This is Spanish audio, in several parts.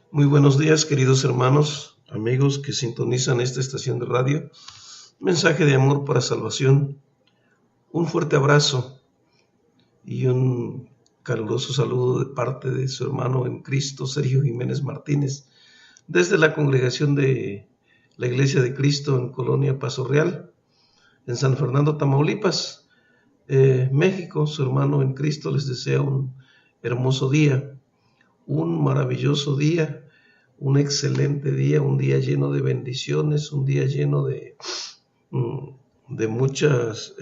Muy buenos días, queridos hermanos, amigos que sintonizan esta estación de radio. Mensaje de amor para salvación. Un fuerte abrazo y un caluroso saludo de parte de su hermano en Cristo, Sergio Jiménez Martínez, desde la congregación de la Iglesia de Cristo en Colonia Paso Real, en San Fernando, Tamaulipas, México. Su hermano en Cristo les desea un hermoso día, un maravilloso día, un excelente día, un día lleno de bendiciones, un día lleno de muchas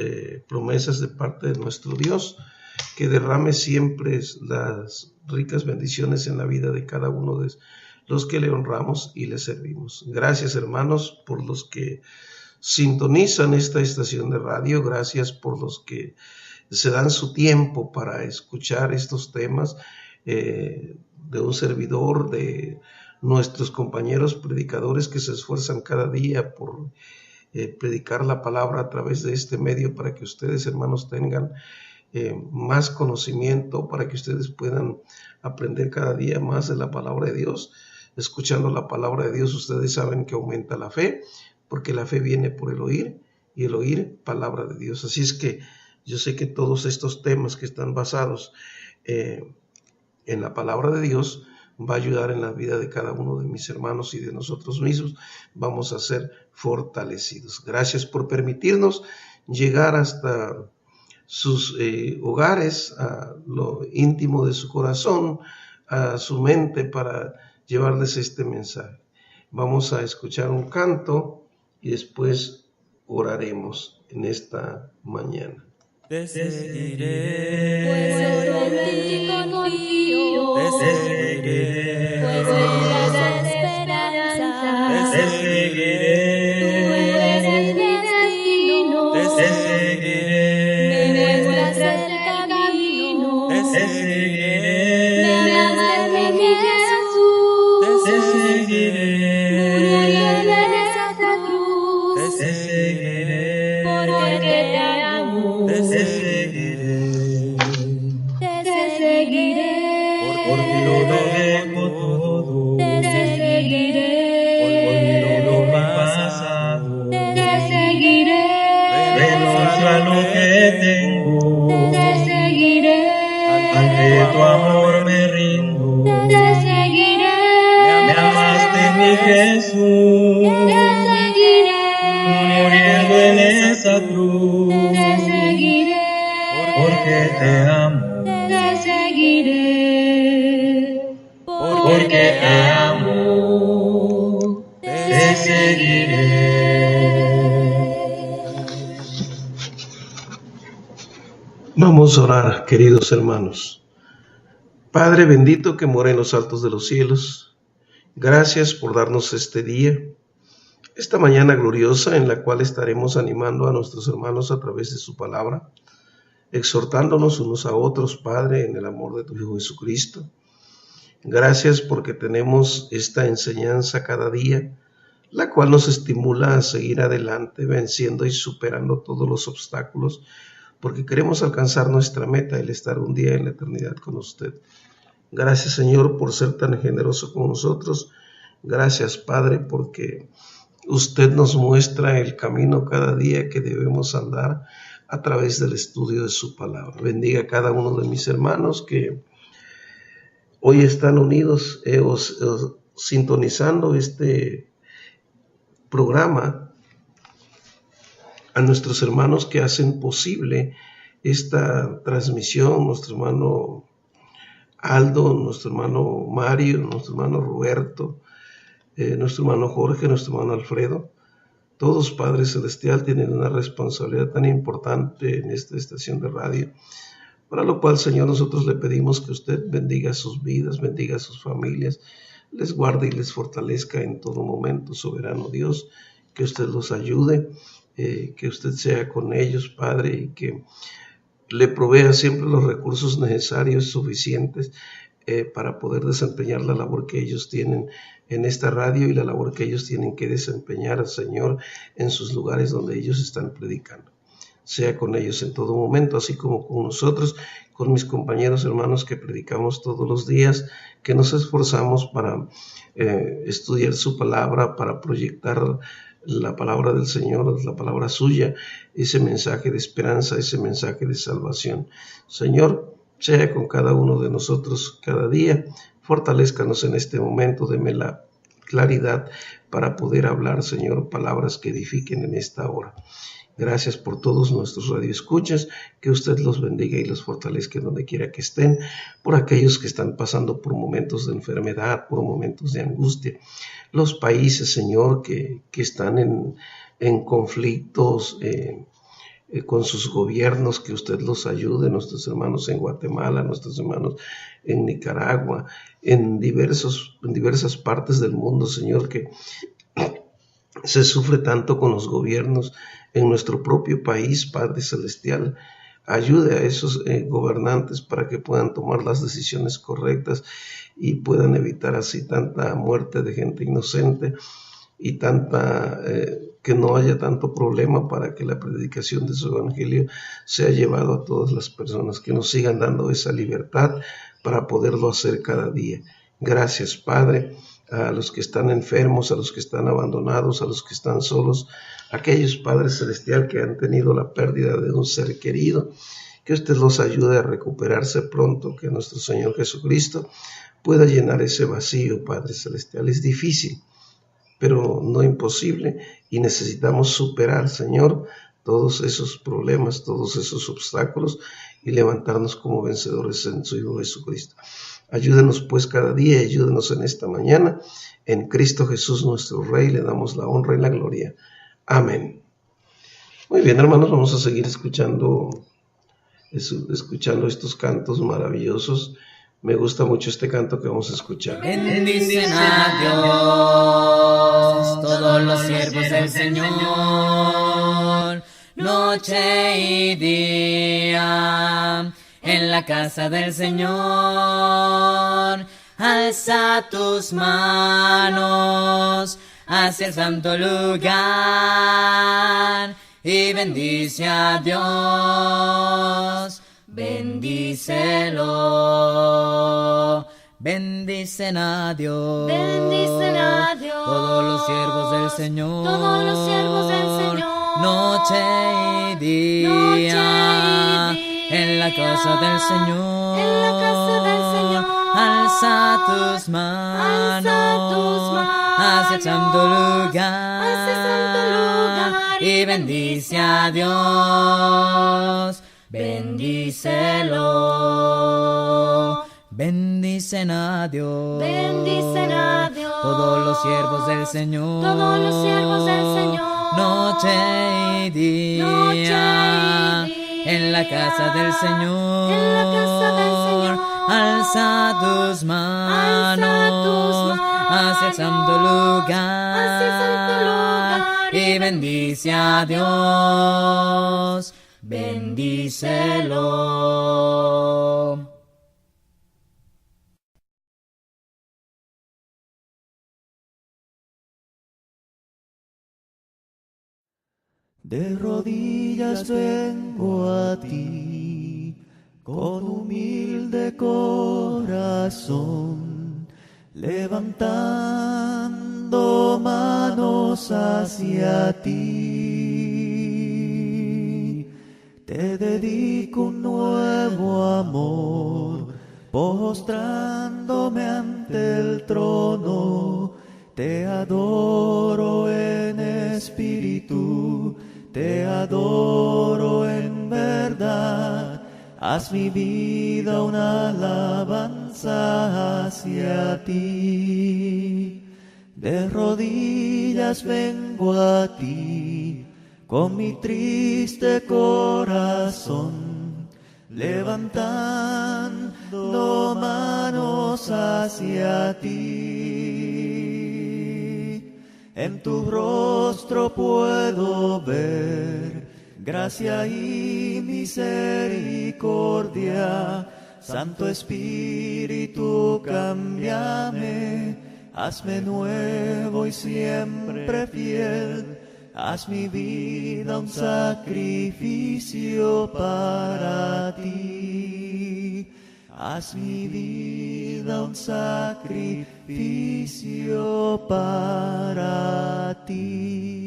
promesas de parte de nuestro Dios, que derrame siempre las ricas bendiciones en la vida de cada uno de los que le honramos y le servimos. Gracias, hermanos, por los que sintonizan esta estación de radio. Gracias por los que se dan su tiempo para escuchar estos temas de un servidor, de nuestros compañeros predicadores que se esfuerzan cada día por predicar la palabra a través de este medio, para que ustedes, hermanos, tengan más conocimiento, para que ustedes puedan aprender cada día más de la palabra de Dios. Escuchando la palabra de Dios, ustedes saben que aumenta la fe, porque la fe viene por el oír, y el oír palabra de Dios. Así es que yo sé que todos estos temas que están basados en la palabra de Dios va a ayudar en la vida de cada uno de mis hermanos y de nosotros mismos. Vamos a ser fortalecidos. Gracias por permitirnos llegar hasta sus hogares, a lo íntimo de su corazón, a su mente, para llevarles este mensaje. Vamos a escuchar un canto y después oraremos en esta mañana. Te seguiré, pues en ti confío. Te seguiré, pues me das esperanza. Te seguiré, tú eres mi destino. Te seguiré, me muestras el camino. Te seguiré, me amaste mi Jesús. Te seguiré, muriendo en esa cruz. Te seguiré, porque te amo. Te seguiré, por ti lo dejo todo. Te seguiré, olvido mi pasado. Te seguiré, renuncio a lo que tengo. Te seguiré, ante tu amor me rindo. Te seguiré, me amaste mi Jesús. Te seguiré, muriendo en esa cruz. Te seguiré, porque te amo. Te seguiré, porque te amo. Te seguiré. Vamos a orar, queridos hermanos. Padre bendito que mora en los altos de los cielos, gracias por darnos este día, esta mañana gloriosa en la cual estaremos animando a nuestros hermanos a través de su palabra, exhortándonos unos a otros, Padre, en el amor de tu Hijo Jesucristo. Gracias porque tenemos esta enseñanza cada día, la cual nos estimula a seguir adelante, venciendo y superando todos los obstáculos, porque queremos alcanzar nuestra meta, el estar un día en la eternidad con usted. Gracias, Señor, por ser tan generoso con nosotros. Gracias, Padre, porque usted nos muestra el camino cada día que debemos andar a través del estudio de su palabra. Bendiga a cada uno de mis hermanos que hoy están unidos, sintonizando este programa, a nuestros hermanos que hacen posible esta transmisión, nuestro hermano Aldo, nuestro hermano Mario, nuestro hermano Roberto, nuestro hermano Jorge, nuestro hermano Alfredo. Todos, Padre Celestial, tienen una responsabilidad tan importante en esta estación de radio, para lo cual, Señor, nosotros le pedimos que usted bendiga sus vidas, bendiga sus familias, les guarde y les fortalezca en todo momento, soberano Dios, que usted los ayude, que usted sea con ellos, Padre, y que le provea siempre los recursos necesarios, suficientes, para poder desempeñar la labor que ellos tienen en esta radio y la labor que ellos tienen que desempeñar, Señor, en sus lugares donde ellos están predicando. sea con ellos en todo momento, así como con nosotros, con mis compañeros hermanos que predicamos todos los días, que nos esforzamos para estudiar su palabra, para proyectar la palabra del Señor, la palabra suya, ese mensaje de esperanza, ese mensaje de salvación. Señor, sea con cada uno de nosotros cada día, fortalézcanos en este momento, deme la claridad para poder hablar, Señor, palabras que edifiquen en esta hora. Gracias por todos nuestros radioescuchas, que usted los bendiga y los fortalezca donde quiera que estén, por aquellos que están pasando por momentos de enfermedad, por momentos de angustia, los países, Señor, que están en conflictos con sus gobiernos, que usted los ayude, nuestros hermanos en Guatemala, nuestros hermanos en Nicaragua, en diversas partes del mundo, Señor, que se sufre tanto con los gobiernos en nuestro propio país. Padre Celestial, ayude a esos gobernantes para que puedan tomar las decisiones correctas y puedan evitar así tanta muerte de gente inocente y que no haya tanto problema, para que la predicación de su evangelio sea llevado a todas las personas, que nos sigan dando esa libertad para poderlo hacer cada día. Gracias, Padre, a los que están enfermos, a los que están abandonados, a los que están solos, aquellos, Padre Celestial, que han tenido la pérdida de un ser querido, que usted los ayude a recuperarse pronto, que nuestro Señor Jesucristo pueda llenar ese vacío, Padre Celestial. Es difícil, pero no imposible, y necesitamos superar, Señor, todos esos problemas, todos esos obstáculos, y levantarnos como vencedores en su Hijo Jesucristo. Ayúdenos pues cada día, ayúdenos en esta mañana. En Cristo Jesús nuestro Rey le damos la honra y la gloria. Amén. Muy bien, hermanos, vamos a seguir escuchando estos cantos maravillosos. Me gusta mucho este canto que vamos a escuchar. Bendicen a Dios todos los siervos del Señor, noche y día en la casa del Señor. Alza tus manos hacia el santo lugar y bendice a Dios. Bendícelo. Bendicen a Dios, todos los siervos del Señor, noche y día, en la casa del Señor, alza tus manos hacia el santo lugar y bendice a Dios. Bendícelo. Bendicen a Dios, todos los siervos del Señor, noche y día, en la casa del Señor, alza tus manos hacia el santo lugar y bendice a Dios. Bendícelo. De rodillas vengo a ti, con humilde corazón, levantando manos hacia ti. Te dedico un nuevo amor, postrándome ante el trono. Te adoro en espíritu, te adoro en verdad. Haz mi vida una alabanza hacia ti. De rodillas vengo a ti, con mi triste corazón, levantando manos hacia ti. En tu rostro puedo ver gracia y misericordia. Santo Espíritu, cámbiame, hazme nuevo y siempre fiel haz mi vida un sacrificio para ti. Haz mi vida un sacrificio para ti.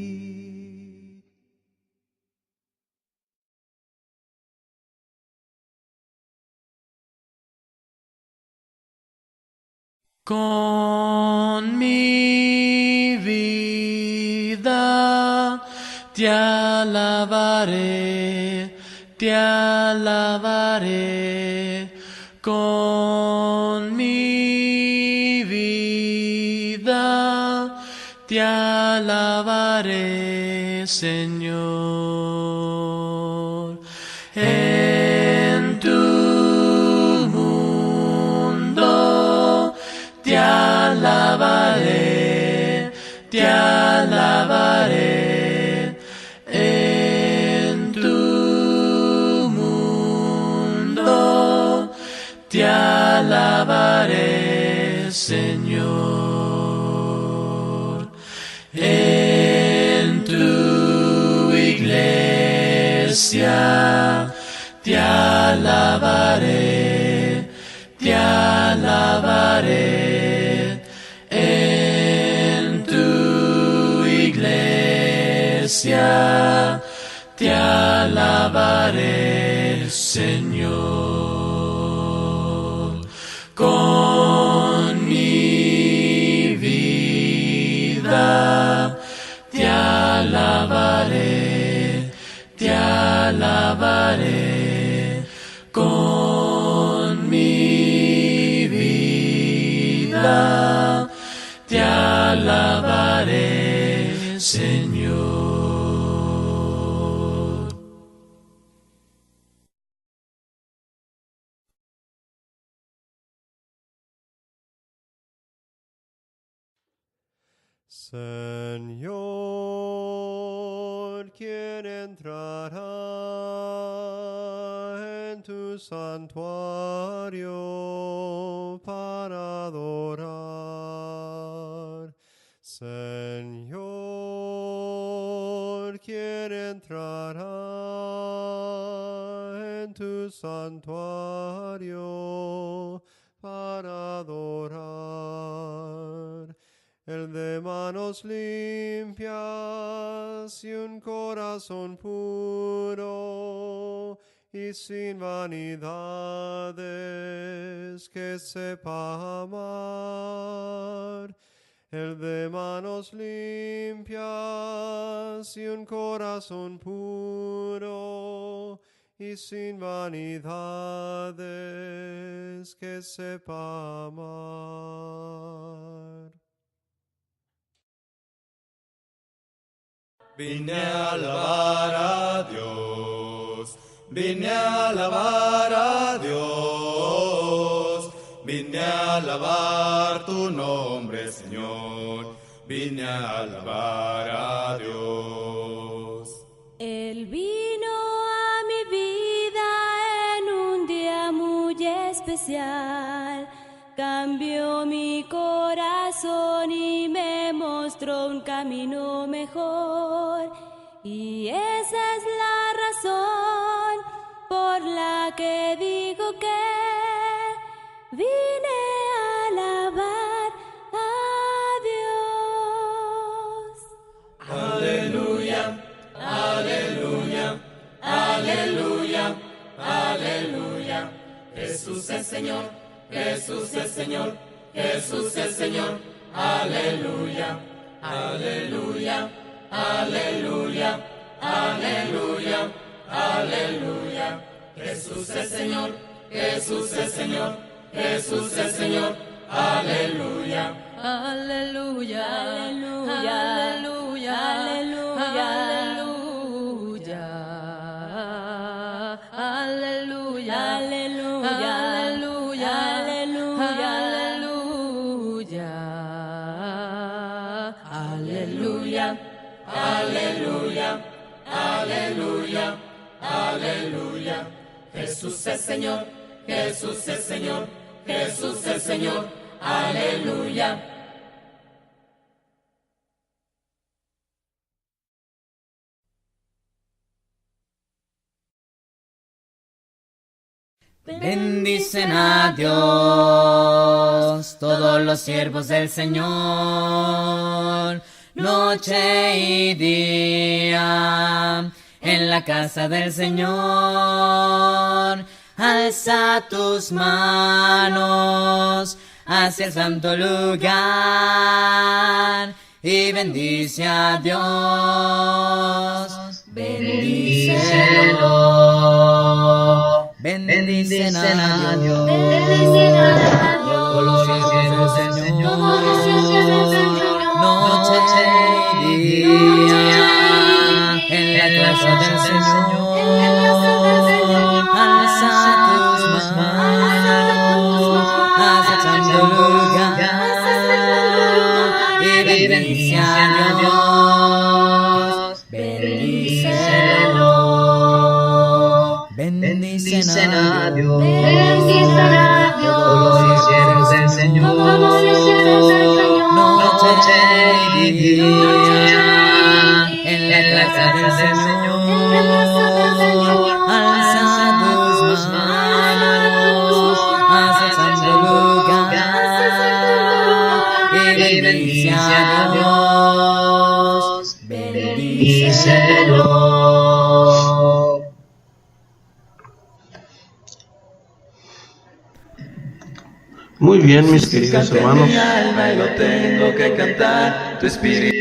Con mi vida te alabaré, te alabaré. Con mi vida te alabaré, Señor. En tu mundo te alabaré, te alabaré. En tu mundo te alabaré, Señor. En tu iglesia te alabaré, te alabaré. En tu iglesia te alabaré, Señor. Con mi vida te alabaré, te alabaré. Con mi vida te alabaré, Señor. Señor, ¿quién entrará en tu santuario para adorar? Señor, ¿quién entrará en tu santuario para adorar? El de manos limpias y un corazón puro y sin vanidades, que sepa amar. El de manos limpias y un corazón puro y sin vanidades, que sepa amar. Vine a alabar a Dios, vine a alabar a Dios, vine a alabar tu nombre, Señor, vine a alabar a Dios. Él vino a mi vida en un día muy especial, cambió mi corazón y me mostró un camino mejor. Y esa es la razón por la que digo que vine a alabar a Dios. Aleluya, aleluya, aleluya, aleluya. Jesús es Señor, Jesús es Señor, Jesús es Señor. Aleluya, aleluya, aleluya, aleluya, aleluya. Jesús es Señor, Jesús es Señor, Jesús es Señor. Aleluya, Aleluya, Aleluya, aleluya, aleluya, aleluya, aleluya, aleluya, aleluya, aleluya, aleluya, aleluya. Jesús es Señor, Jesús es Señor, Jesús es Señor. Aleluya. Bendicen a Dios todos los siervos del Señor, noche y día, en la casa del Señor. Alza tus manos hacia el santo lugar y bendice a Dios. Bendícelo. Bendicen a Dios. Todos los siervos del Señor, noche y día, en la casa del Señor. Alza tus manos hacia el santo lugar y bendice a Dios. Bendícelo. Bendicen a Dios. Todos los siervos del Señor, noche y día, en la casa del Señor. Alza tus manos hacia el santo lugar y bendice a Dios. Bendícelo. Muy bien, mis queridos hermanos. Mi alma y lo tengo que cantar, tu espíritu.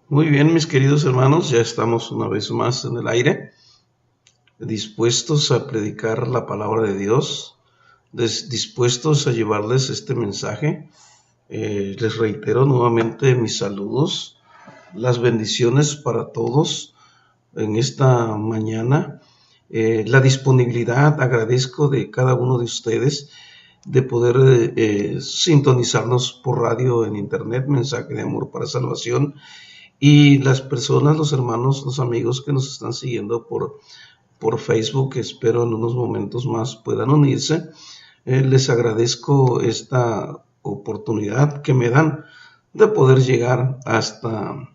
Muy bien, mis queridos hermanos, ya estamos una vez más en el aire, dispuestos a predicar la palabra de Dios, dispuestos a llevarles este mensaje. Les reitero nuevamente mis saludos, las bendiciones para todos en esta mañana, la disponibilidad, agradezco de cada uno de ustedes de poder sintonizarnos por radio en internet, Mensaje de Amor para Salvación, y las personas, los hermanos, los amigos que nos están siguiendo por Facebook, espero en unos momentos más puedan unirse. Les agradezco esta oportunidad que me dan de poder llegar hasta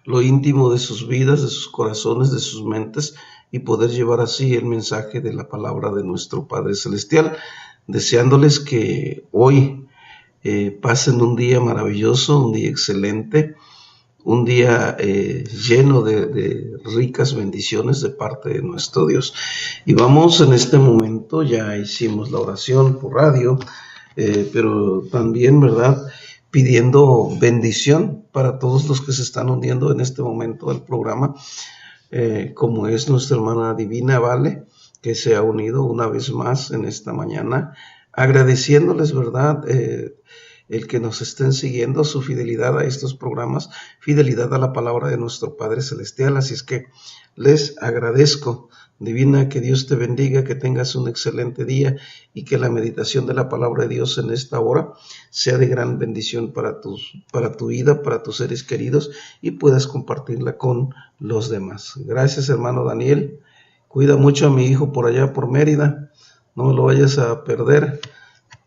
lo íntimo de sus vidas, de sus corazones, de sus mentes, y poder llevar así el mensaje de la palabra de nuestro Padre Celestial, deseándoles que hoy pasen un día maravilloso, un día excelente, un día lleno de ricas bendiciones de parte de nuestro Dios. Y vamos en este momento, ya hicimos la oración por radio, pero también, ¿verdad?, pidiendo bendición para todos los que se están uniendo en este momento del programa, como es nuestra hermana Divina Vale, que se ha unido una vez más en esta mañana, agradeciéndoles, ¿verdad?, el que nos estén siguiendo, su fidelidad a estos programas, fidelidad a la palabra de nuestro Padre Celestial. Así es que les agradezco. Divina, que Dios te bendiga, que tengas un excelente día y que la meditación de la palabra de Dios en esta hora sea de gran bendición para tu vida, para tus seres queridos, y puedas compartirla con los demás. Gracias, hermano Daniel. Cuida mucho a mi hijo por allá por Mérida, no me lo vayas a perder.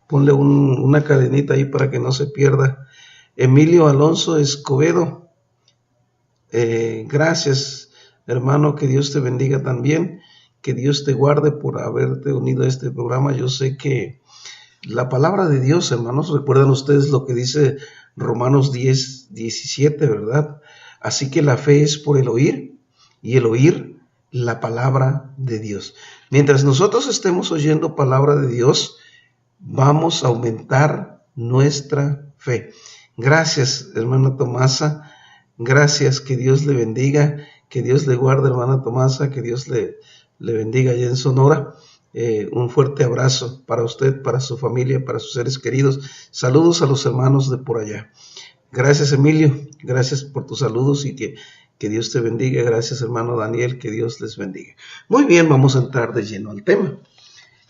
Ponle una cadenita ahí para que no se pierda. Emilio Alonso Escobedo, gracias, hermano, que Dios te bendiga también, que Dios te guarde por haberte unido a este programa. Yo sé que la palabra de Dios, hermanos, recuerdan ustedes lo que dice Romanos 10:17, ¿verdad? Así que la fe es por el oír, y el oír la palabra de Dios. Mientras nosotros estemos oyendo palabra de Dios, vamos a aumentar nuestra fe. Gracias, hermana Tomasa. Gracias, que Dios le bendiga, que Dios le guarde, hermana Tomasa, que Dios le bendiga allá en Sonora. Un fuerte abrazo para usted, para su familia, para sus seres queridos. Saludos a los hermanos de por allá. Gracias, Emilio. Gracias por tus saludos y que Dios te bendiga. Gracias, hermano Daniel, que Dios les bendiga. Muy bien, vamos a entrar de lleno al tema.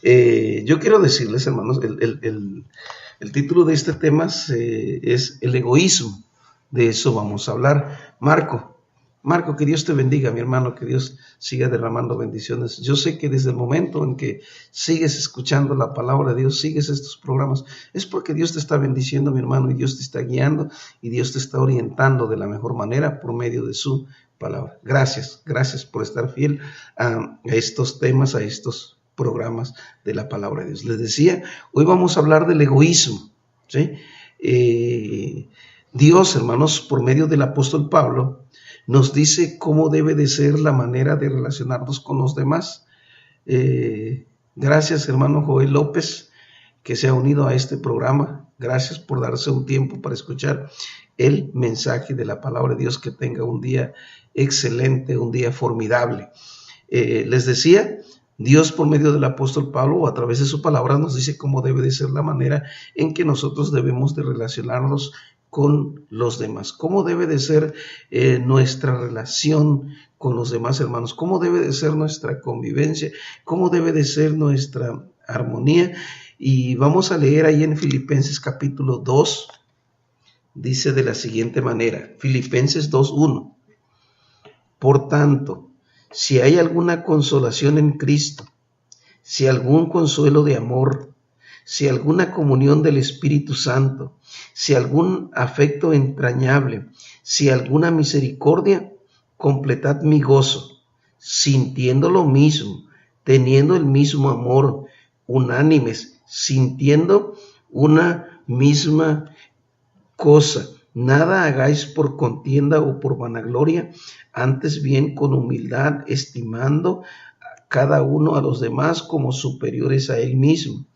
Yo quiero decirles, hermanos, el título de este tema es el egoísmo. De eso vamos a hablar. Marco Marco, que Dios te bendiga, mi hermano, que Dios siga derramando bendiciones. Yo sé que desde el momento en que sigues escuchando la palabra de Dios, sigues estos programas, es porque Dios te está bendiciendo, mi hermano, y Dios te está guiando y Dios te está orientando de la mejor manera por medio de su palabra. Gracias por estar fiel a estos temas, a estos programas de la palabra de Dios. Les decía, hoy vamos a hablar del egoísmo, ¿sí? Dios, hermanos, por medio del apóstol Pablo, nos dice cómo debe de ser la manera de relacionarnos con los demás. Gracias, hermano Joel López, que se ha unido a este programa. Gracias por darse un tiempo para escuchar el mensaje de la palabra de Dios. Que tenga un día excelente, un día formidable. Les decía, Dios por medio del apóstol Pablo o a través de su palabra nos dice cómo debe de ser la manera en que nosotros debemos de relacionarnos con los demás, cómo debe de ser nuestra relación con los demás hermanos, cómo debe de ser nuestra convivencia, cómo debe de ser nuestra armonía. Y vamos a leer ahí en Filipenses capítulo 2, dice de la siguiente manera, Filipenses 2:1, por tanto, si hay alguna consolación en Cristo, si algún consuelo de amor, si alguna comunión del Espíritu Santo, si algún afecto entrañable, si alguna misericordia, completad mi gozo, sintiendo lo mismo, teniendo el mismo amor, unánimes, sintiendo una misma cosa. Nada hagáis por contienda o por vanagloria, antes bien con humildad, estimando cada uno a los demás como superiores a él mismo,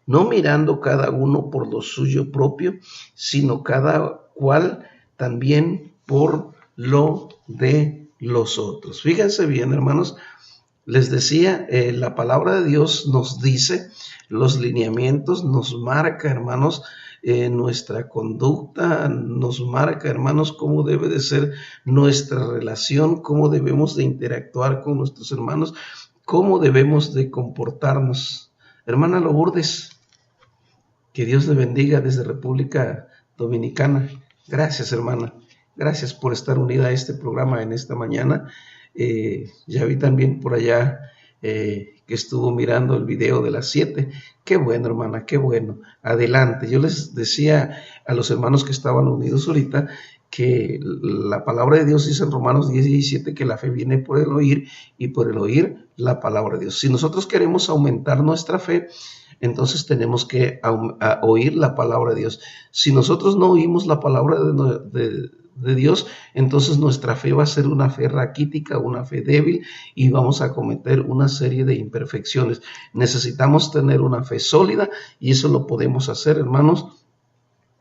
no mirando cada uno por lo suyo propio, sino cada cual también por lo de los otros. Fíjense bien, hermanos, les decía, la palabra de Dios nos dice los lineamientos, nos marca, hermanos, nuestra conducta, nos marca, hermanos, cómo debe de ser nuestra relación, cómo debemos de interactuar con nuestros hermanos, cómo debemos de comportarnos. Hermana Lourdes, que Dios le bendiga desde República Dominicana. Gracias, hermana. Gracias por estar unida a este programa en esta mañana. Ya vi también por allá que estuvo mirando el video de las 7. Qué bueno, hermana, qué bueno. Adelante. Yo les decía a los hermanos que estaban unidos ahorita que la palabra de Dios dice en Romanos 10:17 que la fe viene por el oír y por el oír la palabra de Dios. Si nosotros queremos aumentar nuestra fe, entonces tenemos que oír la palabra de Dios. Si nosotros no oímos la palabra de Dios, entonces nuestra fe va a ser una fe raquítica, una fe débil y vamos a cometer una serie de imperfecciones. Necesitamos tener una fe sólida y eso lo podemos hacer, hermanos,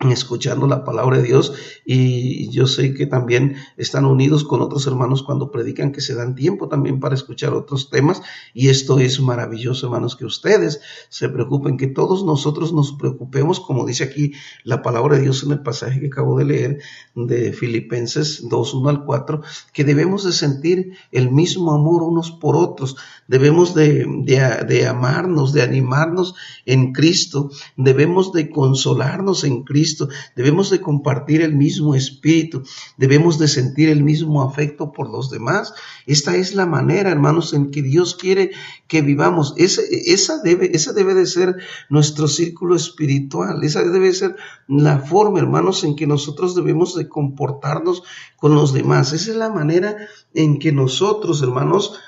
escuchando la palabra de Dios. Y yo sé que también están unidos con otros hermanos cuando predican, que se dan tiempo también para escuchar otros temas, y esto es maravilloso, hermanos, que ustedes se preocupen, que todos nosotros nos preocupemos, como dice aquí la palabra de Dios en el pasaje que acabo de leer de Filipenses 2:1-4, que debemos de sentir el mismo amor unos por otros, debemos de amarnos, de animarnos en Cristo, debemos de consolarnos en Cristo, debemos de compartir el mismo espíritu, debemos de sentir el mismo afecto por los demás. Esta es la manera, hermanos, en que Dios quiere que vivamos. Esa debe de ser nuestro círculo espiritual, esa debe ser la forma, hermanos, en que nosotros debemos de comportarnos con los demás. Esa es la manera en que nosotros, hermanos,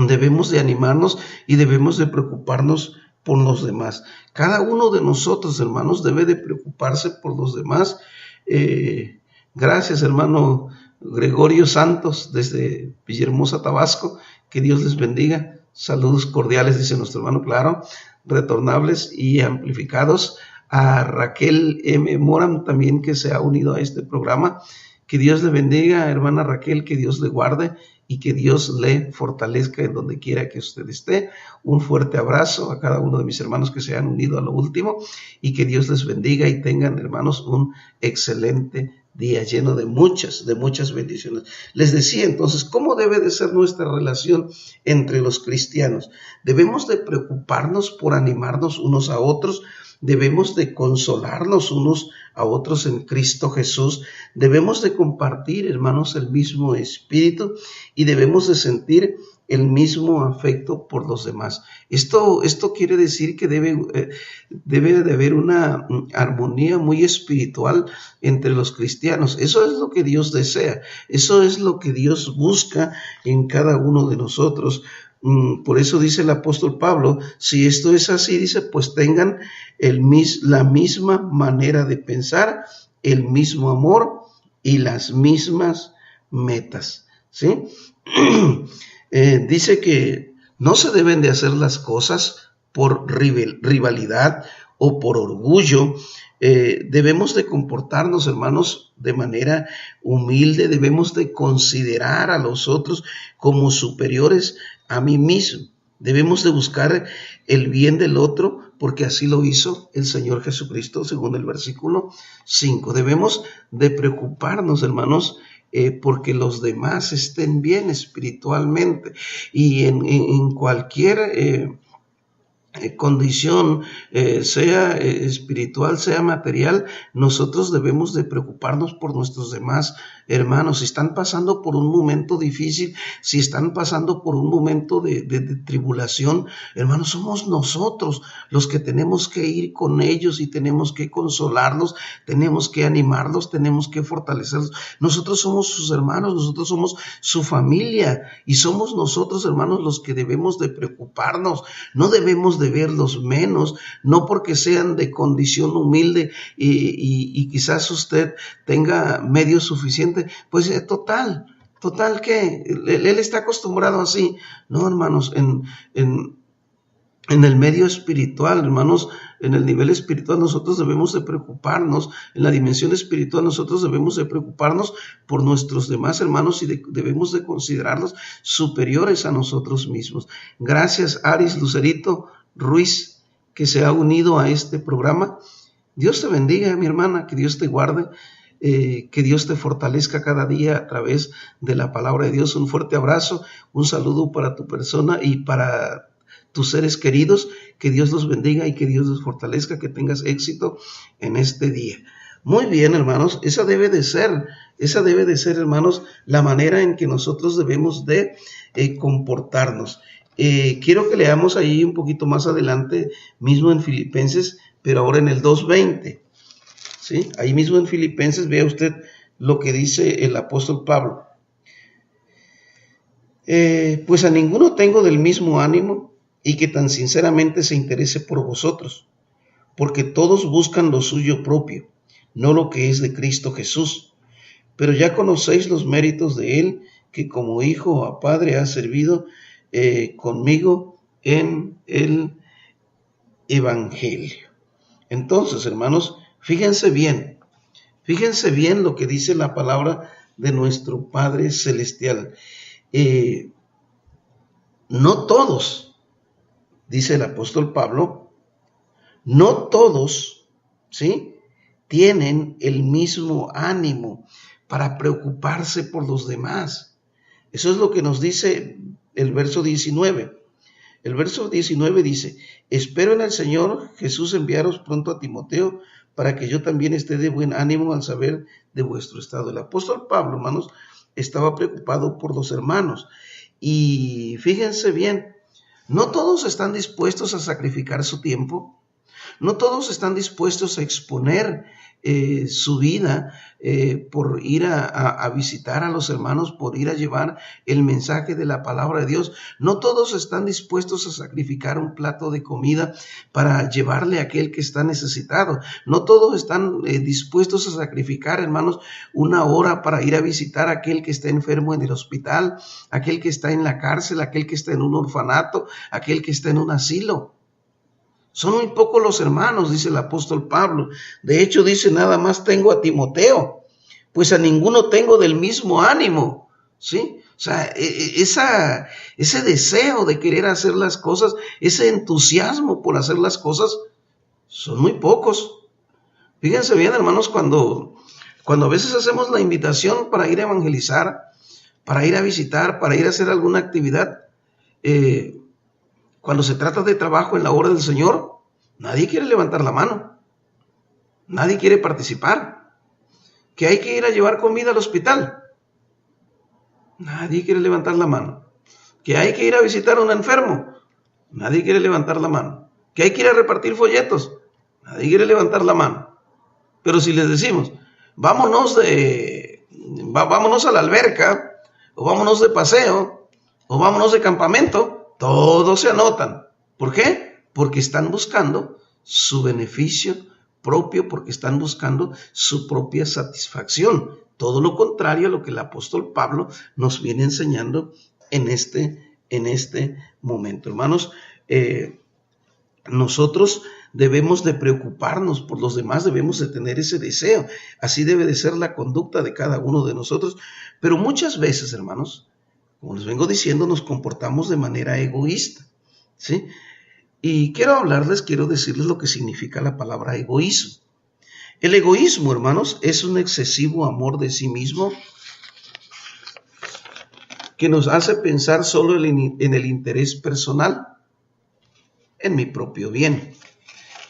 debemos de animarnos y debemos de preocuparnos por los demás. Cada uno de nosotros, hermanos, debe de preocuparse por los demás. Gracias, hermano Gregorio Santos, desde Villahermosa, Tabasco. Que Dios les bendiga. Saludos cordiales, dice nuestro hermano, claro, retornables y amplificados. A Raquel M. Moran también, que se ha unido a este programa. Que Dios le bendiga, hermana Raquel, que Dios le guarde y que Dios le fortalezca en donde quiera que usted esté. Un fuerte abrazo a cada uno de mis hermanos que se han unido a lo último, y que Dios les bendiga y tengan, hermanos, un excelente día lleno de muchas bendiciones. Les decía entonces, ¿cómo debe de ser nuestra relación entre los cristianos? Debemos de preocuparnos por animarnos unos a otros, debemos de consolarnos unos a otros en Cristo Jesús, debemos de compartir, hermanos, el mismo espíritu y debemos de sentir el mismo afecto por los demás. Esto quiere decir que debe de haber una armonía muy espiritual entre los cristianos. Eso es lo que Dios desea, eso es lo que Dios busca en cada uno de nosotros. Por eso dice el apóstol Pablo, si esto es así, dice, pues tengan la misma manera de pensar, el mismo amor y las mismas metas, ¿sí? Dice que no se deben de hacer las cosas por rivalidad o por orgullo. Debemos de comportarnos, hermanos, de manera humilde. Debemos de considerar a los otros como superiores a mí mismo. Debemos de buscar el bien del otro porque así lo hizo el Señor Jesucristo, según el versículo 5. Debemos de preocuparnos, hermanos, porque los demás estén bien espiritualmente y en cualquier condición, sea espiritual, sea material, nosotros debemos de preocuparnos por nuestros demás hermanos. Si están pasando por un momento difícil, si están pasando por un momento de tribulación, hermanos, somos nosotros los que tenemos que ir con ellos y tenemos que consolarlos, tenemos que animarlos, tenemos que fortalecerlos. Nosotros somos sus hermanos, nosotros somos su familia y somos nosotros, hermanos, los que debemos de preocuparnos. No debemos de verlos menos, no porque sean de condición humilde y quizás usted tenga medios suficientes, pues total que él está acostumbrado así. No, hermanos, en el medio espiritual, hermanos, en el nivel espiritual nosotros debemos de preocuparnos, en la dimensión espiritual nosotros debemos de preocuparnos por nuestros demás hermanos y debemos de considerarlos superiores a nosotros mismos. Gracias, Aris Lucerito Ruiz, que se ha unido a este programa. Dios te bendiga, mi hermana, que Dios te guarde, que Dios te fortalezca cada día a través de la palabra de Dios. Un fuerte abrazo, un saludo para tu persona y para tus seres queridos. Que Dios los bendiga y que Dios los fortalezca, que tengas éxito en este día. Muy bien, hermanos, esa debe de ser, hermanos, la manera en que nosotros debemos de comportarnos. Quiero que leamos ahí un poquito más adelante, mismo en Filipenses, pero ahora en el 2:20. ¿Sí? Ahí mismo en Filipenses, vea usted lo que dice el apóstol Pablo. Pues a ninguno tengo del mismo ánimo y que tan sinceramente se interese por vosotros, porque todos buscan lo suyo propio, no lo que es de Cristo Jesús. Pero ya conocéis los méritos de él, que como hijo a padre ha servido conmigo en el Evangelio. Entonces, hermanos, fíjense bien lo que dice la palabra de nuestro Padre Celestial. No todos, dice el apóstol Pablo, no todos, ¿sí?, tienen el mismo ánimo para preocuparse por los demás. Eso es lo que nos dice el verso 19. El verso 19 dice: espero en el Señor Jesús enviaros pronto a Timoteo, para que yo también esté de buen ánimo al saber de vuestro estado. El apóstol Pablo, hermanos, estaba preocupado por los hermanos. Y fíjense bien, no todos están dispuestos a sacrificar su tiempo, no todos están dispuestos a exponer su vida por ir a visitar a los hermanos, por ir a llevar el mensaje de la palabra de Dios. No todos están dispuestos a sacrificar un plato de comida para llevarle a aquel que está necesitado. No todos están dispuestos a sacrificar, hermanos, una hora para ir a visitar a aquel que está enfermo en el hospital, aquel que está en la cárcel, aquel que está en un orfanato, aquel que está en un asilo. Son muy pocos los hermanos, dice el apóstol Pablo. De hecho, dice: nada más tengo a Timoteo, pues a ninguno tengo del mismo ánimo, ¿sí? O sea, ese deseo de querer hacer las cosas, ese entusiasmo por hacer las cosas, son muy pocos. Fíjense bien, hermanos, cuando Cuando a veces hacemos la invitación para ir a evangelizar, para ir a visitar, para ir a hacer alguna actividad, cuando se trata de trabajo en la obra del Señor, nadie quiere levantar la mano. Nadie quiere participar. Que hay que ir a llevar comida al hospital. Nadie quiere levantar la mano. Que hay que ir a visitar a un enfermo. Nadie quiere levantar la mano. Que hay que ir a repartir folletos. Nadie quiere levantar la mano. Pero si les decimos, vámonos a la alberca, o vámonos de paseo, o vámonos de campamento, todos se anotan. ¿Por qué? Porque están buscando su beneficio propio, porque están buscando su propia satisfacción. Todo lo contrario a lo que el apóstol Pablo nos viene enseñando en este momento. Hermanos, nosotros debemos de preocuparnos por los demás, debemos de tener ese deseo. Así debe de ser la conducta de cada uno de nosotros. Pero muchas veces, hermanos, como les vengo diciendo, nos comportamos de manera egoísta, ¿sí? Y quiero decirles lo que significa la palabra egoísmo. El egoísmo, hermanos, es un excesivo amor de sí mismo que nos hace pensar solo en el interés personal, en mi propio bien.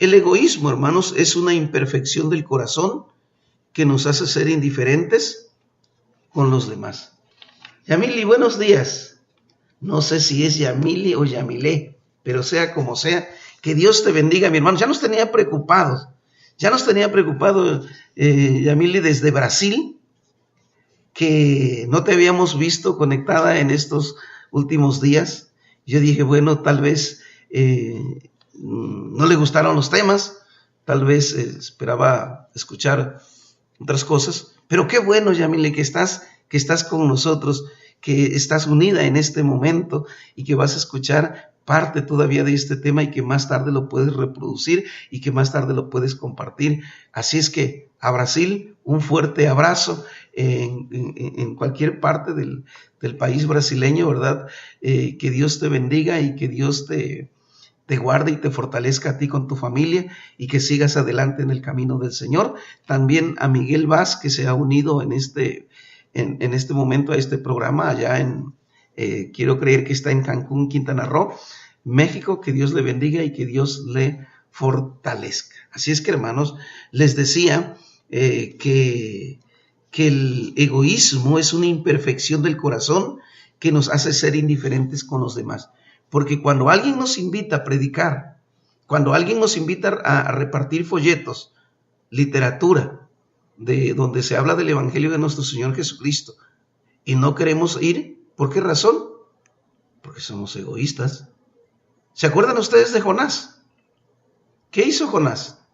El egoísmo, hermanos, es una imperfección del corazón que nos hace ser indiferentes con los demás. Yamili, buenos días. No sé si es Yamili o Yamilé, pero sea como sea, que Dios te bendiga, mi hermano. Ya nos tenía preocupado, Yamili, desde Brasil, que no te habíamos visto conectada en estos últimos días. Yo dije, bueno, tal vez no le gustaron los temas, tal vez esperaba escuchar otras cosas, pero qué bueno, Yamile, que estás con nosotros, que estás unida en este momento y que vas a escuchar parte todavía de este tema y que más tarde lo puedes reproducir y que más tarde lo puedes compartir. Así es que a Brasil, un fuerte abrazo en cualquier parte del país brasileño, ¿verdad? Que Dios te bendiga y que Dios te guarde y te fortalezca a ti con tu familia y que sigas adelante en el camino del Señor. También a Miguel Vaz, que se ha unido en este momento a este programa allá quiero creer que está en Cancún, Quintana Roo, México. Que Dios le bendiga y que Dios le fortalezca. Así es que, hermanos, les decía que el egoísmo es una imperfección del corazón que nos hace ser indiferentes con los demás. Porque cuando alguien nos invita a predicar, cuando alguien nos invita a repartir folletos, literatura, de donde se habla del Evangelio de nuestro Señor Jesucristo, y no queremos ir, ¿por qué razón? Porque somos egoístas. ¿Se acuerdan ustedes de Jonás? ¿Qué hizo Jonás?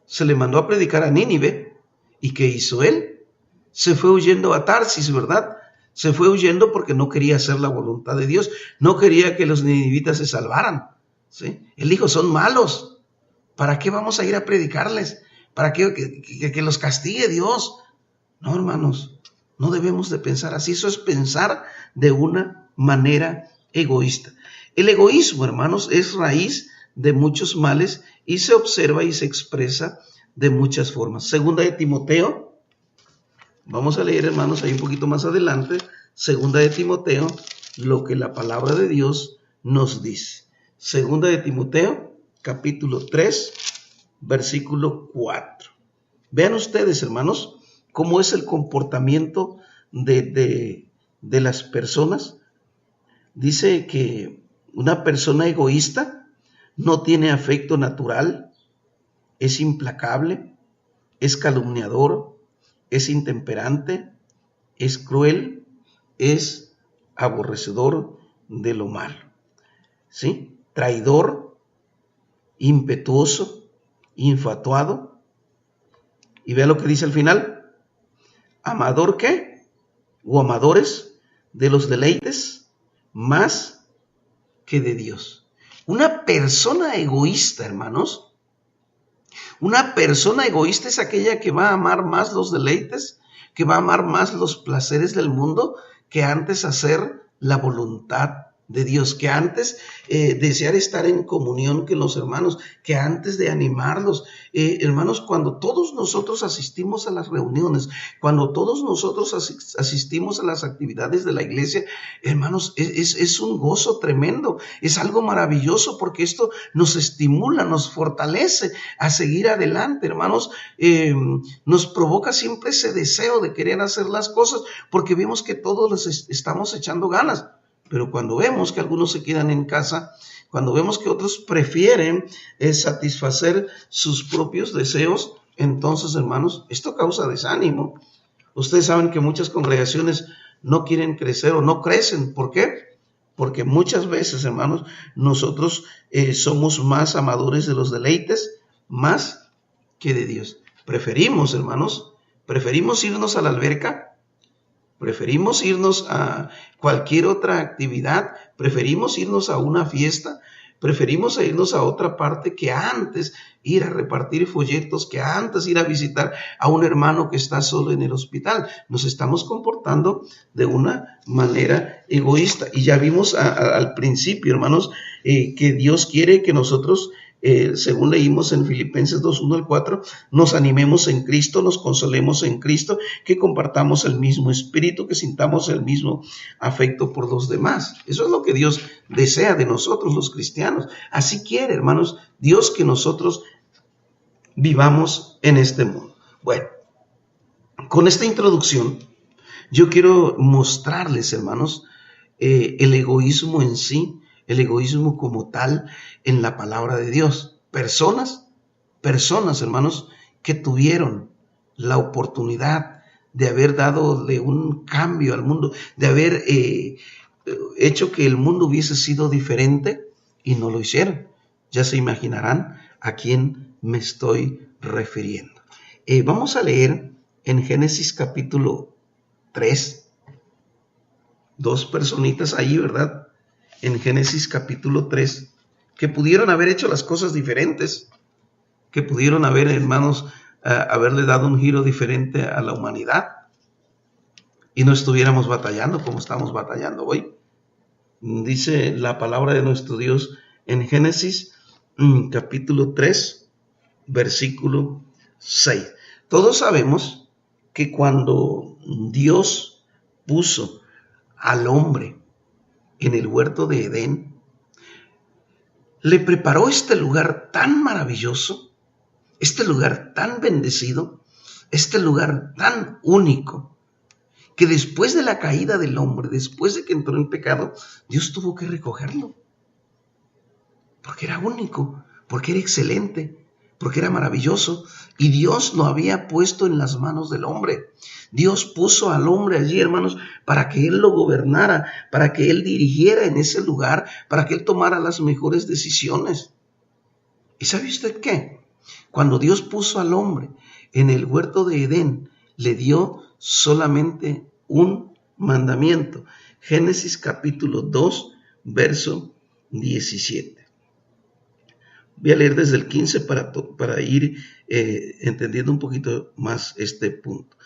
Se le mandó a predicar a Nínive, ¿y qué hizo él? Se fue huyendo a Tarsis, ¿verdad? Se fue huyendo porque no quería hacer la voluntad de Dios, no quería que los ninivitas se salvaran, ¿sí? Él dijo, son malos, ¿para qué vamos a ir a predicarles? ¿Para qué que los castigue Dios? No, hermanos, no debemos de pensar así. Eso es pensar de una manera egoísta. El egoísmo, hermanos, es raíz de muchos males y se observa y se expresa de muchas formas. Segunda de Timoteo, vamos a leer, hermanos, ahí un poquito más adelante, Segunda de Timoteo, lo que la palabra de Dios nos dice. Segunda de Timoteo, capítulo 3, versículo 4. Vean ustedes, hermanos, cómo es el comportamiento de las personas. Dice que una persona egoísta no tiene afecto natural, es implacable, es calumniador, es intemperante, es cruel, es aborrecedor de lo malo, ¿sí? Traidor, impetuoso, infatuado. Y vea lo que dice al final. Amador, ¿qué? O amadores de los deleites más que de Dios. Una persona egoísta, hermanos, una persona egoísta es aquella que va a amar más los deleites, que va a amar más los placeres del mundo que antes hacer la voluntad de Dios, que antes desear estar en comunión con los hermanos, que antes de animarlos, hermanos, cuando todos nosotros asistimos a las reuniones, cuando todos nosotros asistimos a las actividades de la iglesia, hermanos, es un gozo tremendo, es algo maravilloso, porque esto nos estimula, nos fortalece a seguir adelante, hermanos, nos provoca siempre ese deseo de querer hacer las cosas, porque vemos que todos les estamos echando ganas. Pero cuando vemos que algunos se quedan en casa, cuando vemos que otros prefieren satisfacer sus propios deseos, entonces, hermanos, esto causa desánimo. Ustedes saben que muchas congregaciones no quieren crecer o no crecen. ¿Por qué? Porque muchas veces, hermanos, nosotros somos más amadores de los deleites, más que de Dios. Preferimos, hermanos, irnos a la alberca, preferimos irnos a cualquier otra actividad, preferimos irnos a una fiesta, preferimos irnos a otra parte que antes ir a repartir folletos, que antes ir a visitar a un hermano que está solo en el hospital. Nos estamos comportando de una manera egoísta. Y ya vimos al principio, hermanos, que Dios quiere que nosotros, según leímos en Filipenses 2:1-4, nos animemos en Cristo, nos consolemos en Cristo, que compartamos el mismo espíritu, que sintamos el mismo afecto por los demás. Eso es lo que Dios desea de nosotros los cristianos. Así quiere, hermanos, Dios, que nosotros vivamos en este mundo. Bueno, con esta introducción yo quiero mostrarles, hermanos, el egoísmo en sí, el egoísmo como tal en la palabra de Dios. Personas, hermanos, que tuvieron la oportunidad de haber dado de un cambio al mundo, de haber hecho que el mundo hubiese sido diferente y no lo hicieron. Ya se imaginarán a quién me estoy refiriendo. Vamos a leer en Génesis capítulo 3, dos personitas ahí, ¿verdad? En Génesis capítulo 3, que pudieron haber hecho las cosas diferentes, que pudieron haber, hermanos, haberle dado un giro diferente a la humanidad y no estuviéramos batallando como estamos batallando hoy. Dice la palabra de nuestro Dios en Génesis capítulo 3, versículo 6. Todos sabemos que cuando Dios puso al hombre en el huerto de Edén, le preparó este lugar tan maravilloso, este lugar tan bendecido, este lugar tan único, que después de la caída del hombre, después de que entró en pecado, Dios tuvo que recogerlo, porque era único, porque era excelente, porque era maravilloso, y Dios lo había puesto en las manos del hombre. Dios puso al hombre allí, hermanos, para que él lo gobernara, para que él dirigiera en ese lugar, para que él tomara las mejores decisiones. ¿Y sabe usted qué? Cuando Dios puso al hombre en el huerto de Edén, le dio solamente un mandamiento. Génesis capítulo 2, verso 17. Voy a leer desde el 15 para ir entendiendo un poquito más este punto.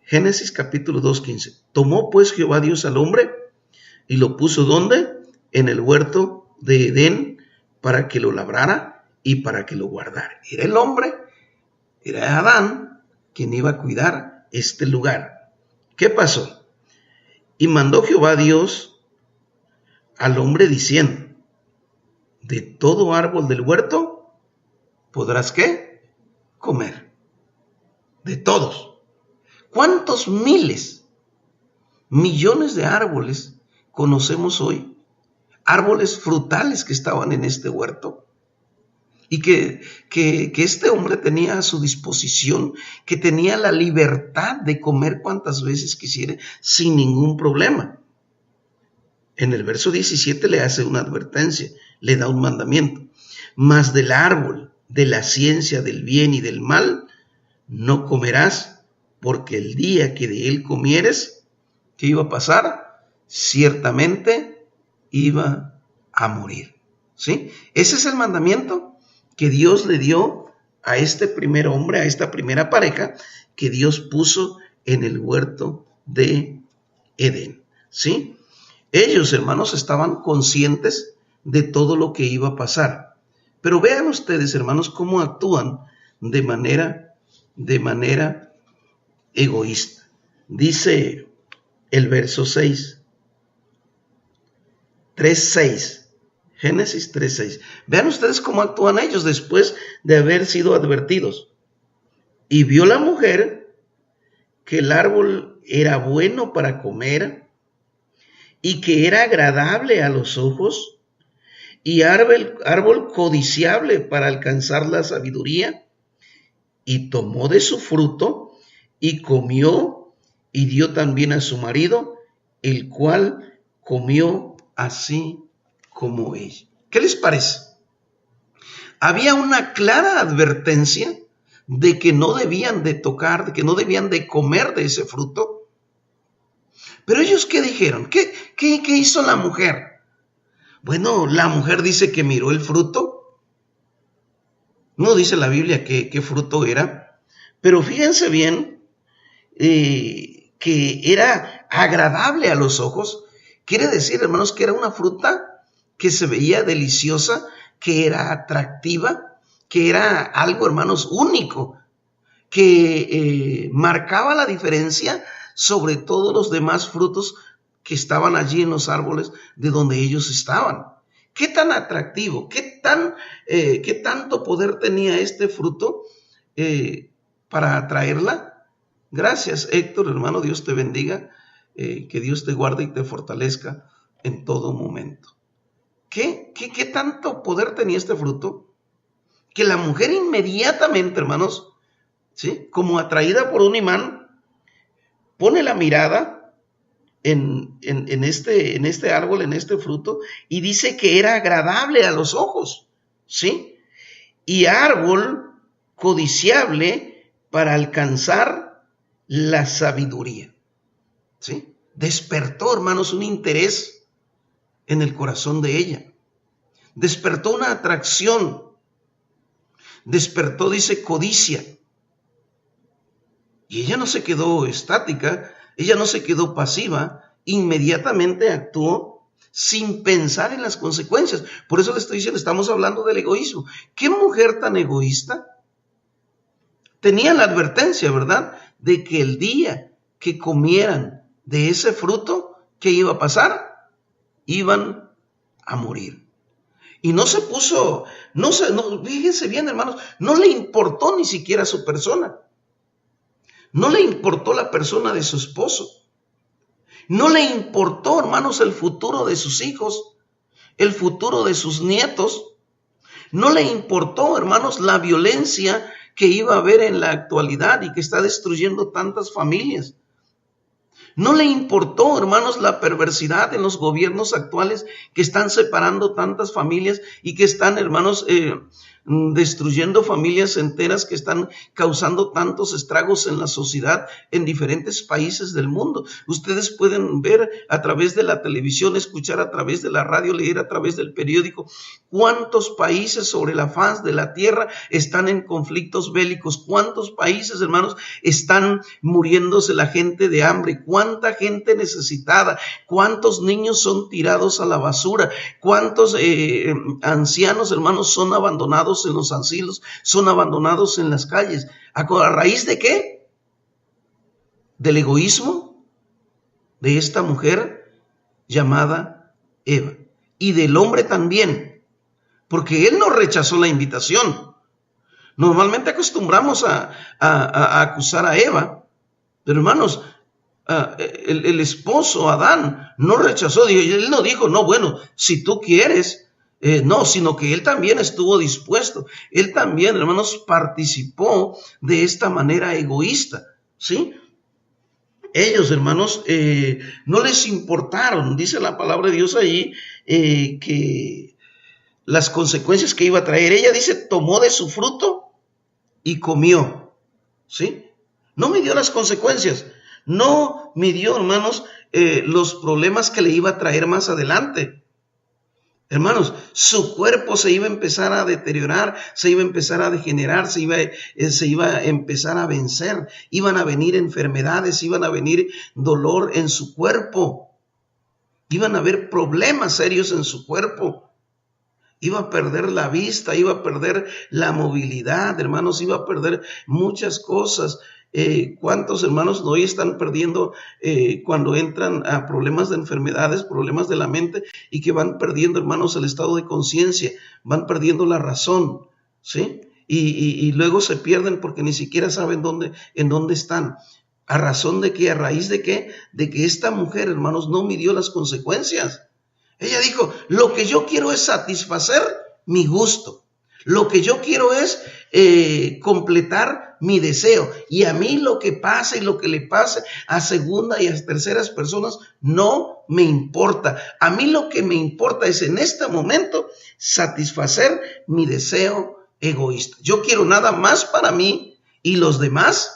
Génesis capítulo 2, 15. Tomó pues Jehová Dios al hombre y lo puso ¿dónde? En el huerto de Edén, para que lo labrara y para que lo guardara. Era el hombre, era Adán, quien iba a cuidar este lugar. ¿Qué pasó? Y mandó Jehová Dios al hombre diciendo: de todo árbol del huerto podrás, ¿qué? Comer. De todos. ¿Cuántos miles, millones de árboles conocemos hoy? Árboles frutales que estaban en este huerto. Y que este hombre tenía a su disposición, que tenía la libertad de comer cuantas veces quisiera sin ningún problema. En el verso 17 le hace una advertencia, le da un mandamiento. Mas del árbol de la ciencia del bien y del mal no comerás, porque el día que de él comieres, ¿qué iba a pasar? Ciertamente iba a morir. ¿Sí? Ese es el mandamiento que Dios le dio a este primer hombre, a esta primera pareja que Dios puso en el huerto de Edén. ¿Sí? Ellos, hermanos, estaban conscientes de todo lo que iba a pasar. Pero vean ustedes, hermanos, cómo actúan de manera egoísta. Dice el verso 6, 3:6, Génesis 3:6. Vean ustedes cómo actúan ellos después de haber sido advertidos. Y vio la mujer que el árbol era bueno para comer y que era agradable a los ojos y árbol codiciable para alcanzar la sabiduría, y tomó de su fruto y comió y dio también a su marido, el cual comió así como ella. ¿Qué les parece? Había una clara advertencia de que no debían de tocar, de que no debían de comer de ese fruto. Pero ellos, ¿qué dijeron? ¿Qué hizo la mujer? Bueno, la mujer dice que miró el fruto. No dice la Biblia qué fruto era, pero fíjense bien que era agradable a los ojos. Quiere decir, hermanos, que era una fruta que se veía deliciosa, que era atractiva, que era algo, hermanos, único, que marcaba la diferencia sobre todos los demás frutos que estaban allí en los árboles de donde ellos estaban. ¿Qué tan atractivo, qué tanto poder tenía este fruto para atraerla? Gracias, Héctor, hermano, Dios te bendiga, que Dios te guarde y te fortalezca en todo momento. ¿Qué tanto poder tenía este fruto? Que la mujer inmediatamente, hermanos, ¿sí?, como atraída por un imán, pone la mirada en este árbol, en este fruto, y dice que era agradable a los ojos, ¿sí? Y árbol codiciable para alcanzar la sabiduría, ¿sí? Despertó, hermanos, un interés en el corazón de ella. Despertó una atracción. Despertó, dice, codicia. Y ella no se quedó estática, ella no se quedó pasiva, inmediatamente actuó sin pensar en las consecuencias. Por eso le estoy diciendo, estamos hablando del egoísmo. ¿Qué mujer tan egoísta? Tenía la advertencia, ¿verdad?, de que el día que comieran de ese fruto, ¿qué iba a pasar? Iban a morir. Y no se puso, fíjense bien, hermanos, no le importó ni siquiera su persona. No le importó la persona de su esposo. No le importó, hermanos, el futuro de sus hijos, el futuro de sus nietos. No le importó, hermanos, la violencia que iba a haber en la actualidad y que está destruyendo tantas familias. No le importó, hermanos, la perversidad en los gobiernos actuales que están separando tantas familias y que están, hermanos, destruyendo familias enteras, que están causando tantos estragos en la sociedad en diferentes países del mundo. Ustedes pueden ver a través de la televisión, escuchar a través de la radio, leer a través del periódico cuántos países sobre la faz de la tierra están en conflictos bélicos, cuántos países, hermanos, están muriéndose la gente de hambre, cuánta gente necesitada, cuántos niños son tirados a la basura, cuántos ancianos, hermanos, son abandonados en los asilos, son abandonados en las calles. ¿A raíz de qué? Del egoísmo de esta mujer llamada Eva, y del hombre también, porque él no rechazó la invitación. Normalmente acostumbramos a acusar a Eva, pero hermanos, el esposo Adán no rechazó, él no dijo, no, bueno, si tú quieres. No, sino que él también estuvo dispuesto. Él también, hermanos, participó de esta manera egoísta, ¿sí? Ellos, hermanos, no les importaron, dice la palabra de Dios ahí, que las consecuencias que iba a traer. Ella dice, tomó de su fruto y comió, ¿sí? No midió las consecuencias, no midió, hermanos, los problemas que le iba a traer más adelante. Hermanos, su cuerpo se iba a empezar a deteriorar, se iba a empezar a degenerar, se iba a empezar a vencer, iban a venir enfermedades, iban a venir dolor en su cuerpo. Iban a haber problemas serios en su cuerpo. Iba a perder la vista, iba a perder la movilidad, hermanos, iba a perder muchas cosas. ¿Cuántos hermanos hoy están perdiendo cuando entran a problemas de enfermedades, problemas de la mente, y que van perdiendo, hermanos, el estado de conciencia, van perdiendo la razón, ¿sí? Y luego se pierden porque ni siquiera saben en dónde están. ¿A razón de qué? ¿A raíz de qué? De que esta mujer, hermanos, no midió las consecuencias. Ella dijo, lo que yo quiero es satisfacer mi gusto. Lo que yo quiero es completar mi deseo. Y a mí lo que pase y lo que le pase a segunda y a terceras personas no me importa. A mí lo que me importa es en este momento satisfacer mi deseo egoísta. Yo quiero nada más para mí y los demás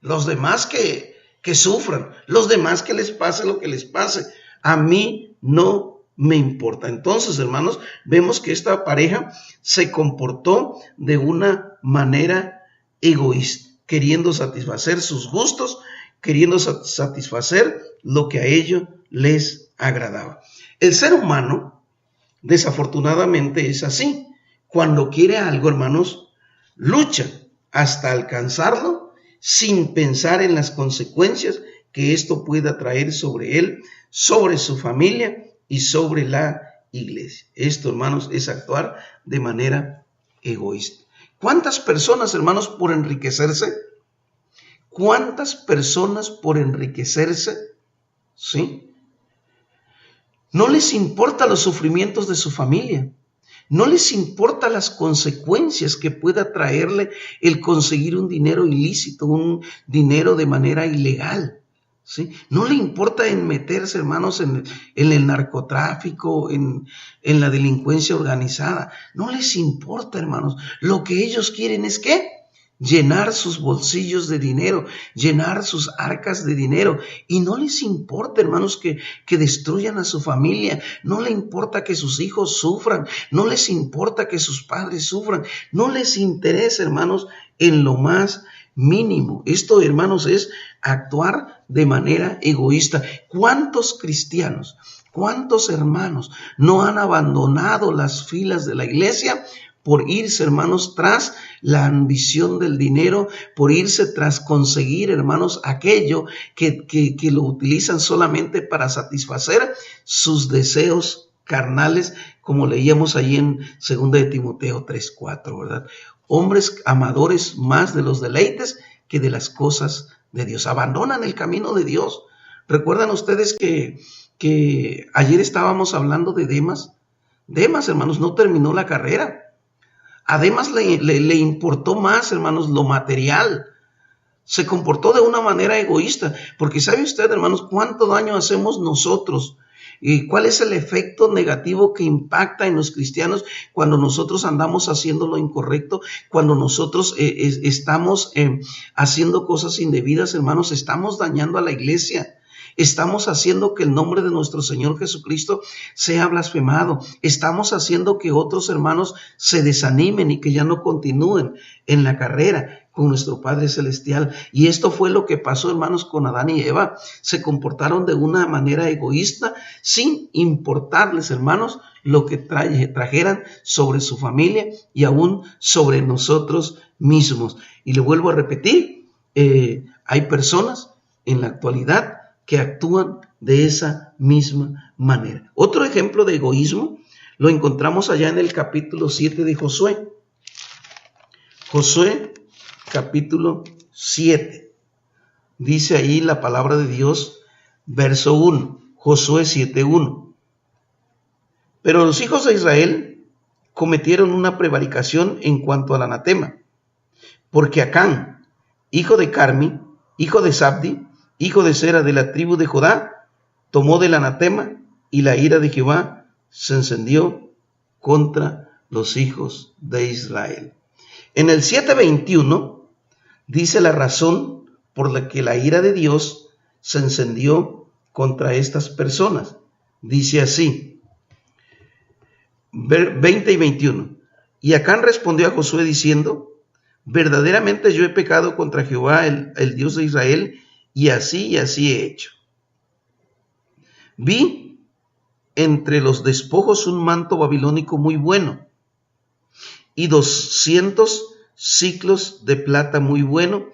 que sufran, los demás que les pase lo que les pase. A mí no me importa. Entonces, hermanos, vemos que esta pareja se comportó de una manera egoísta, queriendo satisfacer sus gustos, queriendo satisfacer lo que a ellos les agradaba. El ser humano, desafortunadamente, es así. Cuando quiere algo, hermanos, lucha hasta alcanzarlo sin pensar en las consecuencias que esto pueda traer sobre él, sobre su familia y sobre la iglesia. Esto, hermanos, es actuar de manera egoísta. ¿Cuántas personas, hermanos, por enriquecerse? ¿Cuántas personas por enriquecerse? ¿Sí? No les importa los sufrimientos de su familia. No les importa las consecuencias que pueda traerle el conseguir un dinero ilícito, un dinero de manera ilegal. ¿Sí? No le importa en meterse, hermanos, en el narcotráfico, en la delincuencia organizada. No les importa, hermanos. Lo que ellos quieren es ¿qué? Llenar sus bolsillos de dinero, llenar sus arcas de dinero. Y no les importa, hermanos, que destruyan a su familia. No les importa que sus hijos sufran. No les importa que sus padres sufran. No les interesa, hermanos, en lo más mínimo. Esto, hermanos, es actuar de manera egoísta. ¿Cuántos cristianos, cuántos hermanos no han abandonado las filas de la iglesia por irse, hermanos, tras la ambición del dinero, por irse tras conseguir, hermanos, aquello que lo utilizan solamente para satisfacer sus deseos carnales, como leíamos ahí en 2 de Timoteo 3:4, ¿verdad? Hombres amadores más de los deleites que de las cosas de Dios. Abandonan el camino de Dios. ¿Recuerdan ustedes que ayer estábamos hablando de Demas? Demas, hermanos, no terminó la carrera. A Demas le importó más, hermanos, lo material. Se comportó de una manera egoísta. Porque ¿sabe usted, hermanos, cuánto daño hacemos nosotros? ¿Y cuál es el efecto negativo que impacta en los cristianos cuando nosotros andamos haciendo lo incorrecto? Cuando nosotros estamos haciendo cosas indebidas, hermanos, estamos dañando a la iglesia. Estamos haciendo que el nombre de nuestro Señor Jesucristo sea blasfemado. Estamos haciendo que otros hermanos se desanimen y que ya no continúen en la carrera con nuestro Padre Celestial. Y esto fue lo que pasó, hermanos, con Adán y Eva. Se comportaron de una manera egoísta, sin importarles, hermanos, lo que trajeran sobre su familia y aún sobre nosotros mismos. Y le vuelvo a repetir, hay personas en la actualidad que actúan de esa misma manera. Otro ejemplo de egoísmo lo encontramos allá en el capítulo 7 de Josué. Josué, capítulo 7. Dice ahí la palabra de Dios, verso 1, Josué 7:1. Pero los hijos de Israel cometieron una prevaricación en cuanto al anatema, porque Acán, hijo de Carmi, hijo de Zabdi, hijo de Sera de la tribu de Judá, tomó del anatema y la ira de Jehová se encendió contra los hijos de Israel. En el 7:21 dice la razón por la que la ira de Dios se encendió contra estas personas. Dice así, 20 y 21. Y Acán respondió a Josué diciendo, verdaderamente yo he pecado contra Jehová, el Dios de Israel, y así he hecho. Vi entre los despojos un manto babilónico muy bueno, y 200 siclos de plata muy bueno,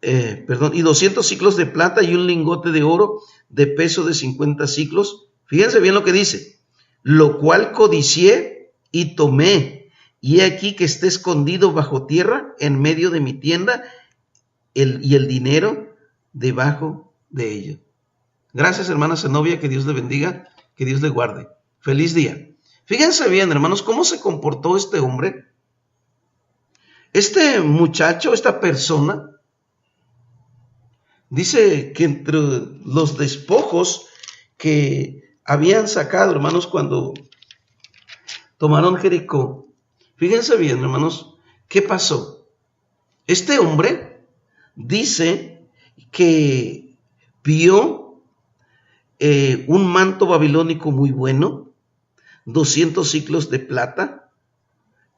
y 200 siclos de plata y un lingote de oro de peso de 50 siclos. Fíjense bien lo que dice: lo cual codicié y tomé, y he aquí que está escondido bajo tierra en medio de mi tienda, y el dinero debajo de ella. Gracias, hermana Zenobia, que Dios le bendiga, que Dios le guarde. Feliz día. Fíjense bien, hermanos, cómo se comportó este hombre. Este muchacho, esta persona, dice que entre los despojos que habían sacado, hermanos, cuando tomaron Jericó, fíjense bien, hermanos, ¿qué pasó? Este hombre dice que vio un manto babilónico muy bueno, 200 siclos de plata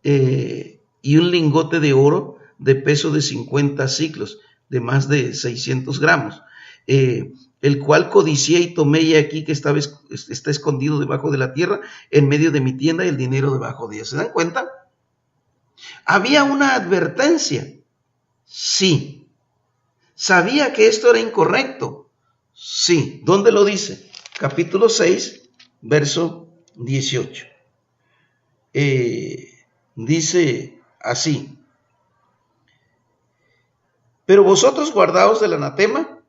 y un lingote de oro de peso de 50 siclos, de más de 600 gramos, el cual codicié y tomé, y aquí que está escondido debajo de la tierra, en medio de mi tienda, y el dinero debajo de ella. ¿Se dan cuenta? ¿Había una advertencia? Sí. ¿Sabía que esto era incorrecto? Sí. ¿Dónde lo dice? Capítulo 6, verso 18. Dice así: pero vosotros guardaos del anatema,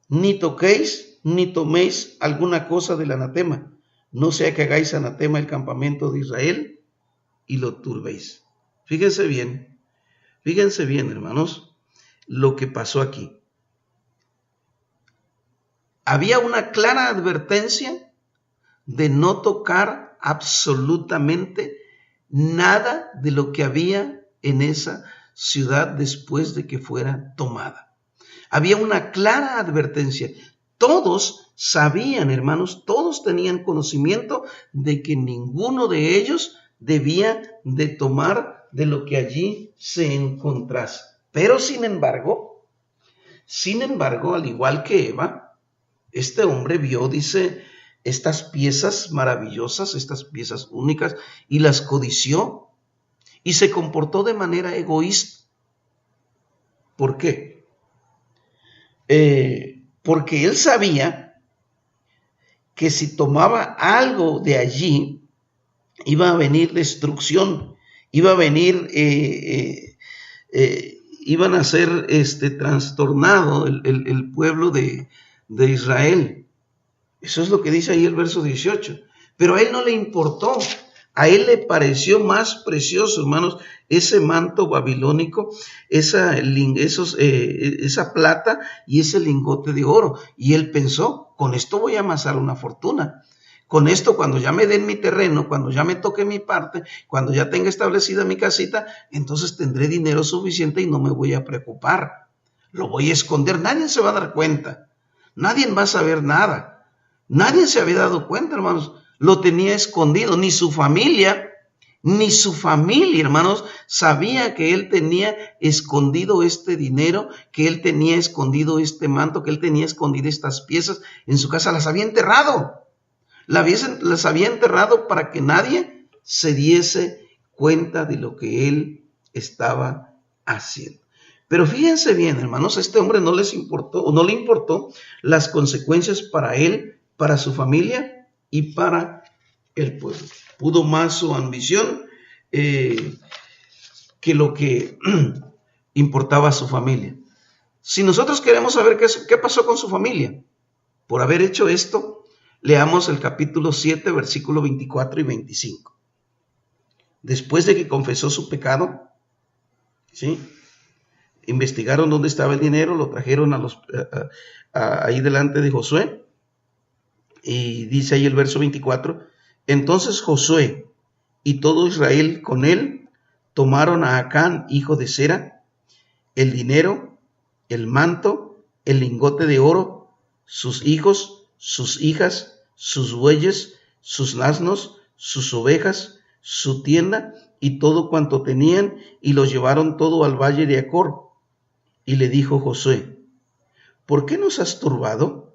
ni toquéis ni toméis alguna cosa del anatema, no sea que hagáis anatema el campamento de Israel y lo turbéis. Fíjense bien, hermanos, lo que pasó aquí. Había una clara advertencia de no tocar absolutamente nada de lo que había en esa ciudad después de que fuera tomada. Había una clara advertencia. Todos sabían, hermanos, todos tenían conocimiento de que ninguno de ellos debía de tomar de lo que allí se encontrase. Pero sin embargo, al igual que Eva, este hombre vio, dice, estas piezas maravillosas, estas piezas únicas, y las codició, y se comportó de manera egoísta. ¿Por qué? Porque él sabía que si tomaba algo de allí, iba a venir destrucción, iba a venir, iban a ser trastornado el pueblo de Israel. Eso es lo que dice ahí el verso 18. Pero a él no le importó. A él le pareció más precioso, hermanos, ese manto babilónico, esa plata y ese lingote de oro. Y él pensó: con esto voy a amasar una fortuna. Con esto, cuando ya me den mi terreno, cuando ya me toque mi parte, cuando ya tenga establecida mi casita, entonces tendré dinero suficiente y no me voy a preocupar. Lo voy a esconder, nadie se va a dar cuenta. Nadie va a saber nada. Nadie se había dado cuenta, hermanos. Lo tenía escondido, ni su familia, hermanos, sabía que él tenía escondido este dinero, que él tenía escondido este manto, que él tenía escondido estas piezas en su casa. Las había enterrado, las había enterrado para que nadie se diese cuenta de lo que él estaba haciendo. Pero fíjense bien, hermanos, a este hombre no le importó las consecuencias para él, para su familia y para el pueblo. Pudo más su ambición que lo que importaba a su familia. Si nosotros queremos saber qué pasó con su familia por haber hecho esto, leamos el capítulo 7, versículo 24 y 25. Después de que confesó su pecado, ¿sí?, investigaron dónde estaba el dinero, lo trajeron ahí delante de Josué. Y dice ahí el verso 24: entonces Josué y todo Israel con él tomaron a Acán, hijo de Zera, el dinero, el manto, el lingote de oro, sus hijos, sus hijas, sus bueyes, sus asnos, sus ovejas, su tienda y todo cuanto tenían, y los llevaron todo al valle de Acor. Y le dijo Josué: ¿por qué nos has turbado?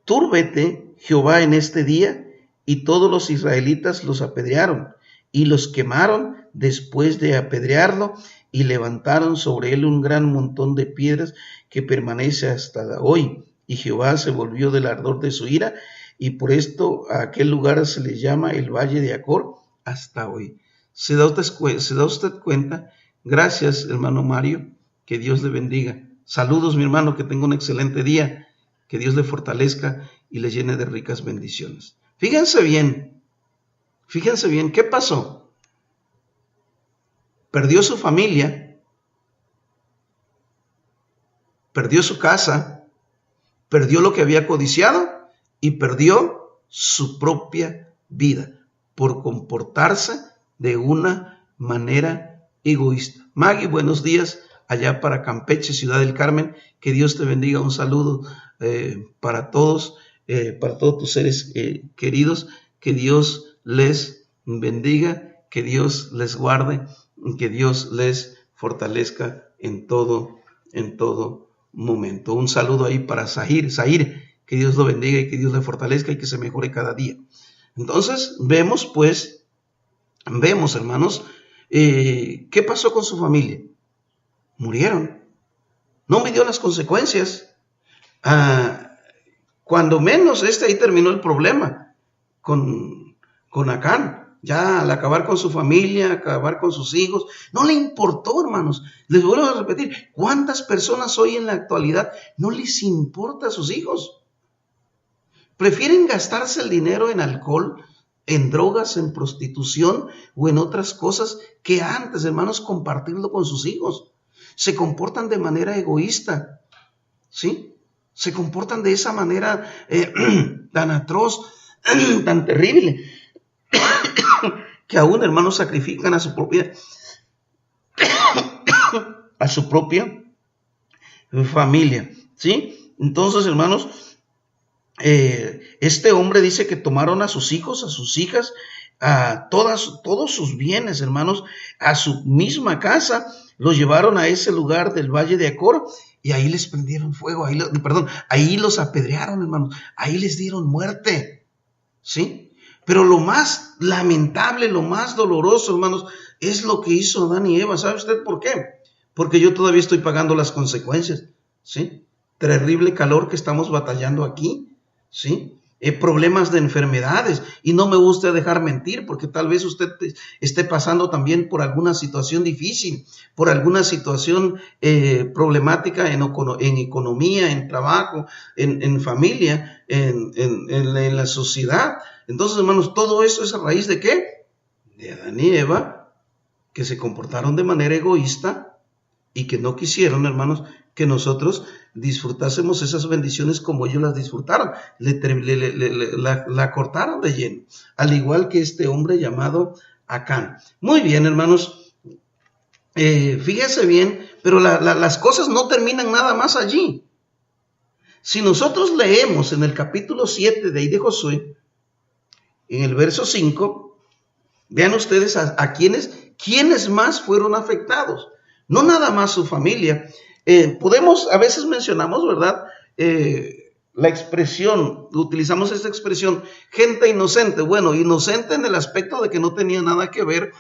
túrbete Jehová en este día. Y todos los israelitas los apedrearon y los quemaron después de apedrearlo, y levantaron sobre él un gran montón de piedras que permanece hasta hoy. Y Jehová se volvió del ardor de su ira, y por esto a aquel lugar se le llama el Valle de Acor hasta hoy. ¿Se da usted cuenta? Gracias, hermano Mario, que Dios le bendiga. Saludos, mi hermano, que tenga un excelente día, que Dios le fortalezca y le llene de ricas bendiciones. Fíjense bien, ¿qué pasó? Perdió su familia, perdió su casa, perdió lo que había codiciado y perdió su propia vida por comportarse de una manera egoísta. Maggie, buenos días allá para Campeche, Ciudad del Carmen. Que Dios te bendiga. Un saludo para todos tus seres queridos. Que Dios les bendiga, que Dios les guarde, que Dios les fortalezca en todo momento. Un saludo ahí para Zahir, que Dios lo bendiga y que Dios le fortalezca y que se mejore cada día. Entonces vemos, hermanos, ¿qué pasó con su familia? Murieron. No midió las consecuencias. Cuando menos ahí terminó el problema con Acán. Ya al acabar con su familia, acabar con sus hijos, no le importó, hermanos. Les vuelvo a repetir, ¿cuántas personas hoy en la actualidad no les importa a sus hijos? Prefieren gastarse el dinero en alcohol, en drogas, en prostitución o en otras cosas que antes, hermanos, compartirlo con sus hijos. Se comportan de manera egoísta, ¿sí? Se comportan de esa manera tan atroz, tan terrible, que aún, hermanos, sacrifican a su propia familia, ¿sí? Entonces, hermanos, este hombre dice que tomaron a sus hijos, a sus hijas, a todos sus bienes, hermanos, a su misma casa, los llevaron a ese lugar del Valle de Acor y ahí les prendieron fuego, ahí los apedrearon, hermanos, ahí les dieron muerte, ¿sí? Pero lo más lamentable, lo más doloroso, hermanos, es lo que hizo Adán y Eva. ¿Sabe usted por qué? Porque yo todavía estoy pagando las consecuencias, ¿sí? Terrible calor que estamos batallando aquí, ¿sí? Problemas de enfermedades, y no me gusta dejar mentir, porque tal vez usted esté pasando también por alguna situación difícil, por alguna situación problemática en economía, en trabajo, en familia, en la sociedad. Entonces, hermanos, todo eso es a raíz ¿de qué? De Adán y Eva, que se comportaron de manera egoísta y que no quisieron, hermanos, que nosotros disfrutásemos esas bendiciones como ellos las disfrutaron. La cortaron de lleno, al igual que este hombre llamado Acán. Muy bien, hermanos, fíjese bien, pero las cosas no terminan nada más allí. Si nosotros leemos en el capítulo 7 de ahí de Josué, en el verso 5, vean ustedes a quiénes más fueron afectados. No nada más su familia. A veces mencionamos, ¿verdad? La expresión, utilizamos esta expresión, gente inocente. Bueno, inocente en el aspecto de que no tenía nada que ver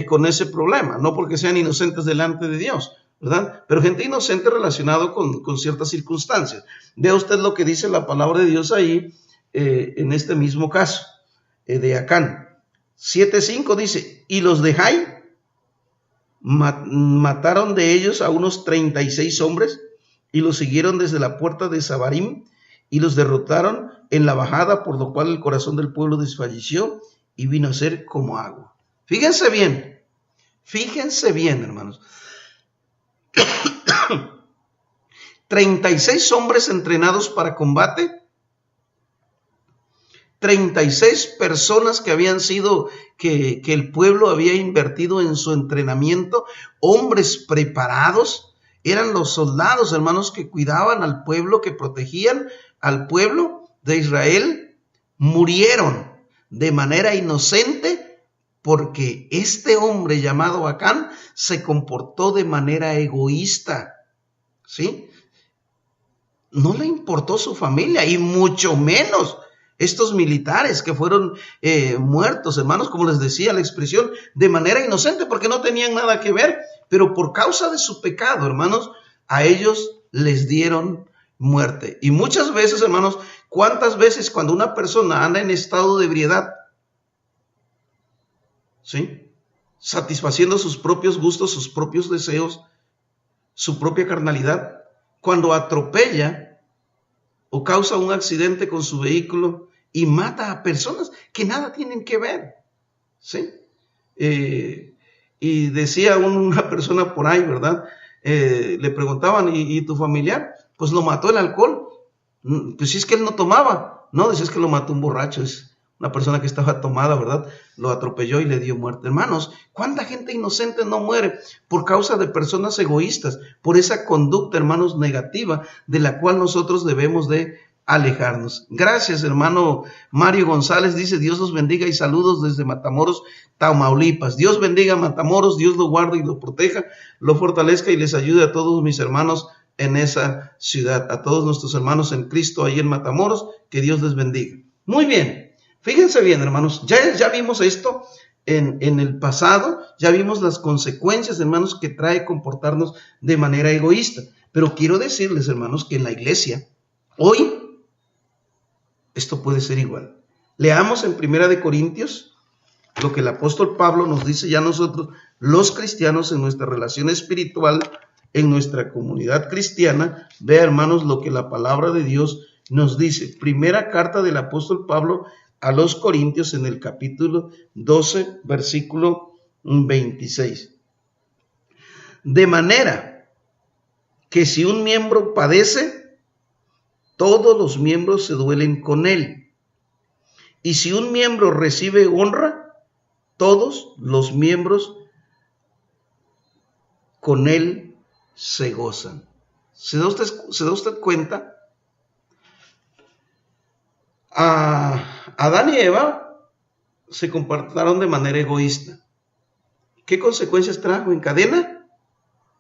con ese problema, no porque sean inocentes delante de Dios, ¿verdad? Pero gente inocente relacionado con ciertas circunstancias. Vea usted lo que dice la palabra de Dios ahí, en este mismo caso, de Acán. 7:5 dice, y los de Jai mataron de ellos a unos 36 hombres y los siguieron desde la puerta de Sabarim y los derrotaron en la bajada, por lo cual el corazón del pueblo desfalleció y vino a ser como agua. Fíjense bien, hermanos. 36 hombres entrenados para combate, 36 personas que habían sido, que el pueblo había invertido en su entrenamiento, hombres preparados, eran los soldados, hermanos, que cuidaban al pueblo, que protegían al pueblo de Israel, murieron de manera inocente porque este hombre llamado Acán se comportó de manera egoísta, ¿sí? no le importó su familia, y mucho menos estos militares que fueron muertos, hermanos, como les decía la expresión, de manera inocente, porque no tenían nada que ver, pero por causa de su pecado, hermanos, a ellos les dieron muerte. Y muchas veces, hermanos, ¿cuántas veces cuando una persona anda en estado de ebriedad, ¿sí?, satisfaciendo sus propios gustos, sus propios deseos, su propia carnalidad, cuando atropella o causa un accidente con su vehículo y mata a personas que nada tienen que ver, ¿sí? Y decía una persona por ahí, ¿verdad? Le preguntaban, ¿y tu familiar? Pues lo mató el alcohol. Pues si es que él no tomaba. No, dice, es que lo mató un borracho, es una persona que estaba tomada, ¿verdad? Lo atropelló y le dio muerte. Hermanos, ¿cuánta gente inocente no muere por causa de personas egoístas? Por esa conducta, hermanos, negativa, de la cual nosotros debemos de alejarnos. Gracias, hermano Mario González, dice, Dios los bendiga y saludos desde Matamoros, Tamaulipas. Dios bendiga a Matamoros, Dios lo guarde y lo proteja, lo fortalezca y les ayude a todos mis hermanos en esa ciudad, a todos nuestros hermanos en Cristo ahí en Matamoros, que Dios les bendiga. Muy bien, fíjense bien, hermanos, ya vimos esto en el pasado, ya vimos las consecuencias, hermanos, que trae comportarnos de manera egoísta, pero quiero decirles, hermanos, que en la iglesia, hoy, esto puede ser igual. Leamos en 1 Corintios lo que el apóstol Pablo nos dice ya nosotros, los cristianos, en nuestra relación espiritual, en nuestra comunidad cristiana. Vea, hermanos, lo que la palabra de Dios nos dice. Primera carta del apóstol Pablo a los Corintios, en el capítulo 12, versículo 26. De manera que si un miembro padece, todos los miembros se duelen con él. Y si un miembro recibe honra, todos los miembros con él se gozan. ¿Se da usted cuenta? Adán y Eva se comportaron de manera egoísta. ¿Qué consecuencias trajo en cadena?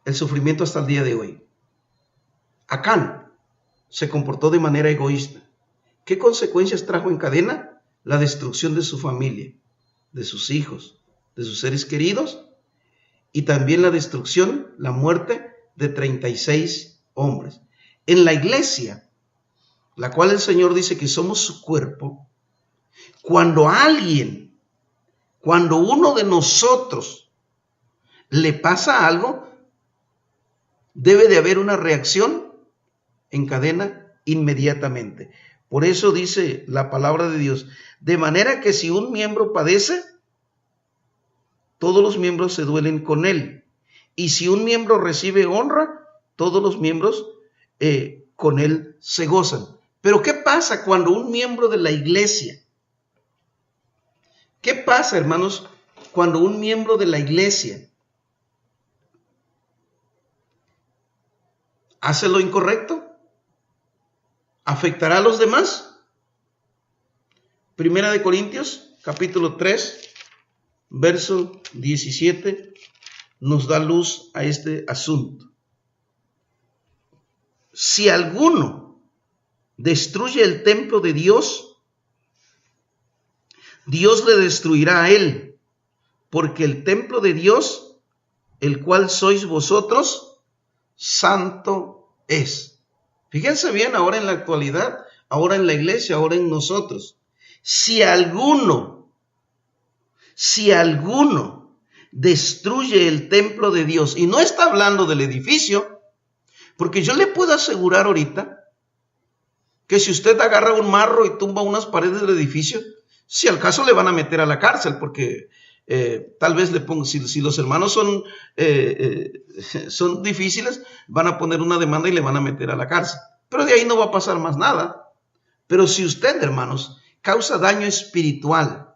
El sufrimiento hasta el día de hoy. Acán se comportó de manera egoísta. ¿Qué consecuencias trajo en cadena? La destrucción de su familia, de sus hijos, de sus seres queridos, y también la destrucción, la muerte de 36 hombres. En la iglesia, la cual el Señor dice que somos su cuerpo, cuando uno de nosotros le pasa algo, debe de haber una reacción en cadena inmediatamente. Por eso dice la palabra de Dios, de manera que si un miembro padece, todos los miembros se duelen con él. Y si un miembro recibe honra, todos los miembros con él se gozan. Pero ¿qué pasa cuando un miembro de la iglesia? ¿Qué pasa, hermanos, cuando un miembro de la iglesia hace lo incorrecto? ¿Afectará a los demás? Primera de Corintios, capítulo 3, verso 17, nos da luz a este asunto. Si alguno destruye el templo de Dios, Dios le destruirá a él, porque el templo de Dios, el cual sois vosotros, santo es. Fíjense bien, ahora en la actualidad, ahora en la iglesia, ahora en nosotros. Si alguno destruye el templo de Dios, y no está hablando del edificio, porque yo le puedo asegurar ahorita que si usted agarra un marro y tumba unas paredes del edificio, si al caso le van a meter a la cárcel, porque tal vez le pongan, si los hermanos son difíciles, van a poner una demanda y le van a meter a la cárcel. Pero de ahí no va a pasar más nada. Pero si usted, hermanos, causa daño espiritual,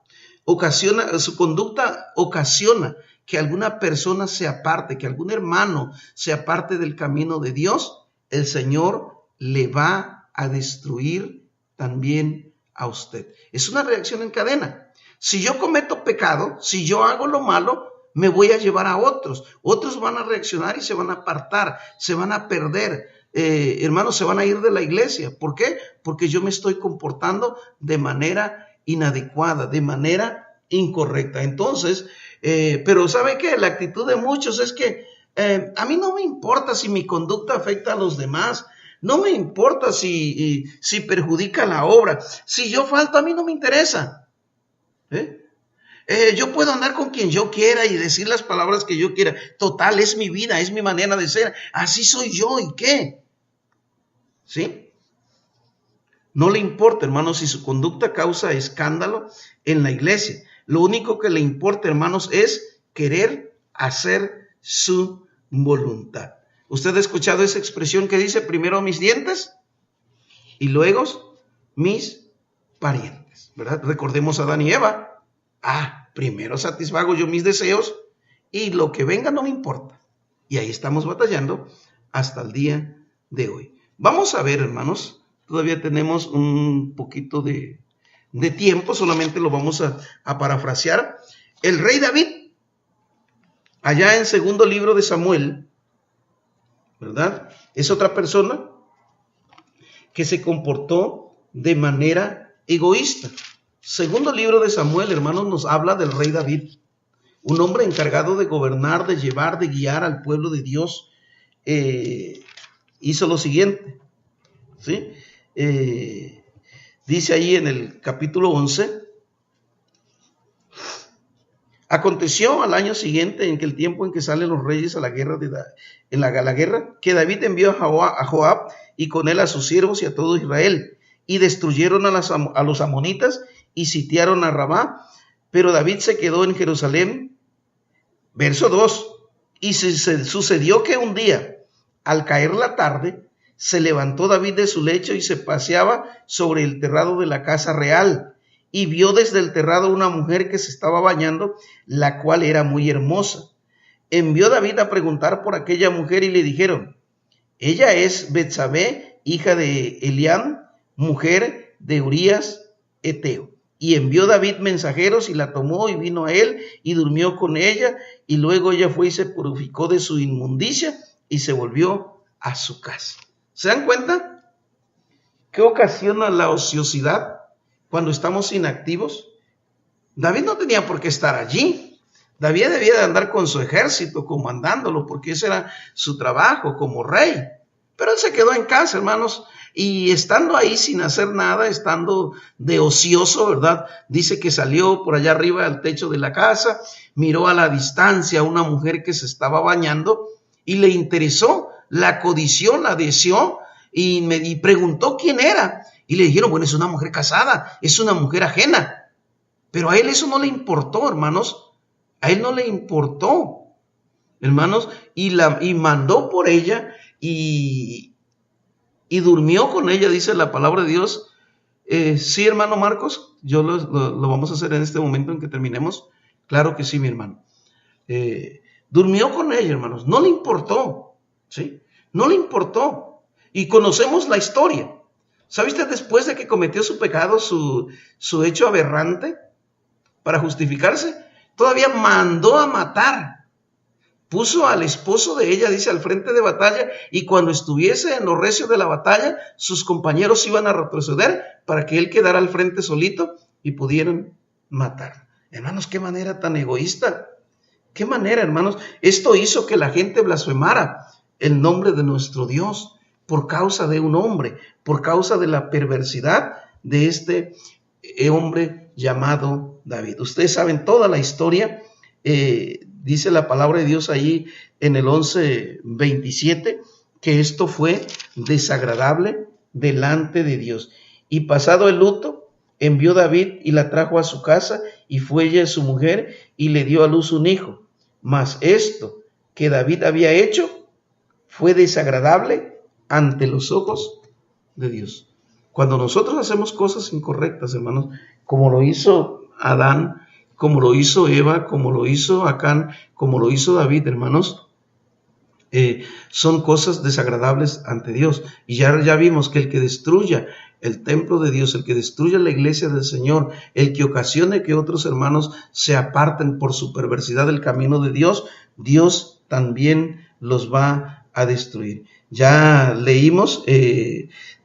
su conducta ocasiona que alguna persona se aparte, que algún hermano se aparte del camino de Dios, el Señor le va a destruir también a usted. Es una reacción en cadena. Si yo cometo pecado, si yo hago lo malo, me voy a llevar a otros. Otros van a reaccionar y se van a apartar, se van a perder. hermanos, se van a ir de la iglesia. ¿Por qué? Porque yo me estoy comportando de manera inadecuada, de manera incorrecta. Entonces, pero ¿sabe qué? La actitud de muchos es que a mí no me importa si mi conducta afecta a los demás. No me importa si perjudica la obra. Si yo falto, a mí no me interesa. Yo puedo andar con quien yo quiera y decir las palabras que yo quiera. Total, es mi vida, es mi manera de ser. Así soy yo, ¿y qué? ¿Sí? No le importa, hermanos, si su conducta causa escándalo en la iglesia. Lo único que le importa, hermanos, es querer hacer su voluntad. ¿Usted ha escuchado esa expresión que dice primero mis dientes y luego mis parientes? ¿Verdad? Recordemos a Adán y Eva. Primero satisfago yo mis deseos y lo que venga no me importa. Y ahí estamos batallando hasta el día de hoy. Vamos a ver, hermanos, todavía tenemos un poquito de tiempo, solamente lo vamos a parafrasear. El rey David, allá en segundo libro de Samuel, ¿verdad? Es otra persona que se comportó de manera egoísta. Segundo libro de Samuel, hermanos, nos habla del rey David, un hombre encargado de gobernar, de llevar, de guiar al pueblo de Dios. Hizo lo siguiente, ¿sí? Dice ahí en el capítulo 11, aconteció al año siguiente, en que el tiempo en que salen los reyes a la guerra, que David envió a Joab y con él a sus siervos y a todo Israel, y destruyeron a los amonitas y sitiaron a Rabá, pero David se quedó en Jerusalén. Verso 2, y sucedió que un día, al caer la tarde, se levantó David de su lecho y se paseaba sobre el terrado de la casa real, y vio desde el terrado una mujer que se estaba bañando, la cual era muy hermosa. Envió David a preguntar por aquella mujer y le dijeron, ella es Betsabé, hija de Eliam, mujer de Urías Eteo. Y envió David mensajeros y la tomó y vino a él y durmió con ella, y luego ella fue y se purificó de su inmundicia y se volvió a su casa. ¿Se dan cuenta? ¿Qué ocasiona la ociosidad cuando estamos inactivos? David no tenía por qué estar allí. David debía de andar con su ejército comandándolo, porque ese era su trabajo como rey. Pero él se quedó en casa, hermanos, y estando ahí sin hacer nada, estando de ocioso, ¿verdad? Dice que salió por allá arriba al techo de la casa, miró a la distancia a una mujer que se estaba bañando y le interesó, la codició, la deseó y preguntó quién era. Y le dijeron, bueno, es una mujer casada, es una mujer ajena. Pero a él eso no le importó, hermanos. A él no le importó, hermanos, y mandó por ella y durmió con ella, dice la palabra de Dios. Sí, hermano Marcos, yo lo vamos a hacer en este momento en que terminemos. Claro que sí, mi hermano. Durmió con ella, hermanos. No le importó, ¿sí? No le importó. Y conocemos la historia. ¿Sabe usted después de que cometió su pecado, su hecho aberrante, para justificarse? Todavía mandó a matar. Puso al esposo de ella, dice, al frente de batalla, y cuando estuviese en los recios de la batalla, sus compañeros iban a retroceder para que él quedara al frente solito y pudieran matar. Hermanos, qué manera tan egoísta. Qué manera, hermanos. Esto hizo que la gente blasfemara el nombre de nuestro Dios por causa de un hombre, por causa de la perversidad de este hombre llamado David. Ustedes saben toda la historia. Dice la palabra de Dios ahí en el 11:27 que esto fue desagradable delante de Dios. Y pasado el luto, envió David y la trajo a su casa, y fue ella su mujer y le dio a luz un hijo. Mas esto que David había hecho fue desagradable ante los ojos de Dios. Cuando nosotros hacemos cosas incorrectas, hermanos, como lo hizo Adán, como lo hizo Eva, como lo hizo Acán, como lo hizo David, hermanos, son cosas desagradables ante Dios. Y ya vimos que el que destruya el templo de Dios, el que destruya la iglesia del Señor, el que ocasione que otros hermanos se aparten por su perversidad del camino de Dios, Dios también los va a destruir. Ya leímos,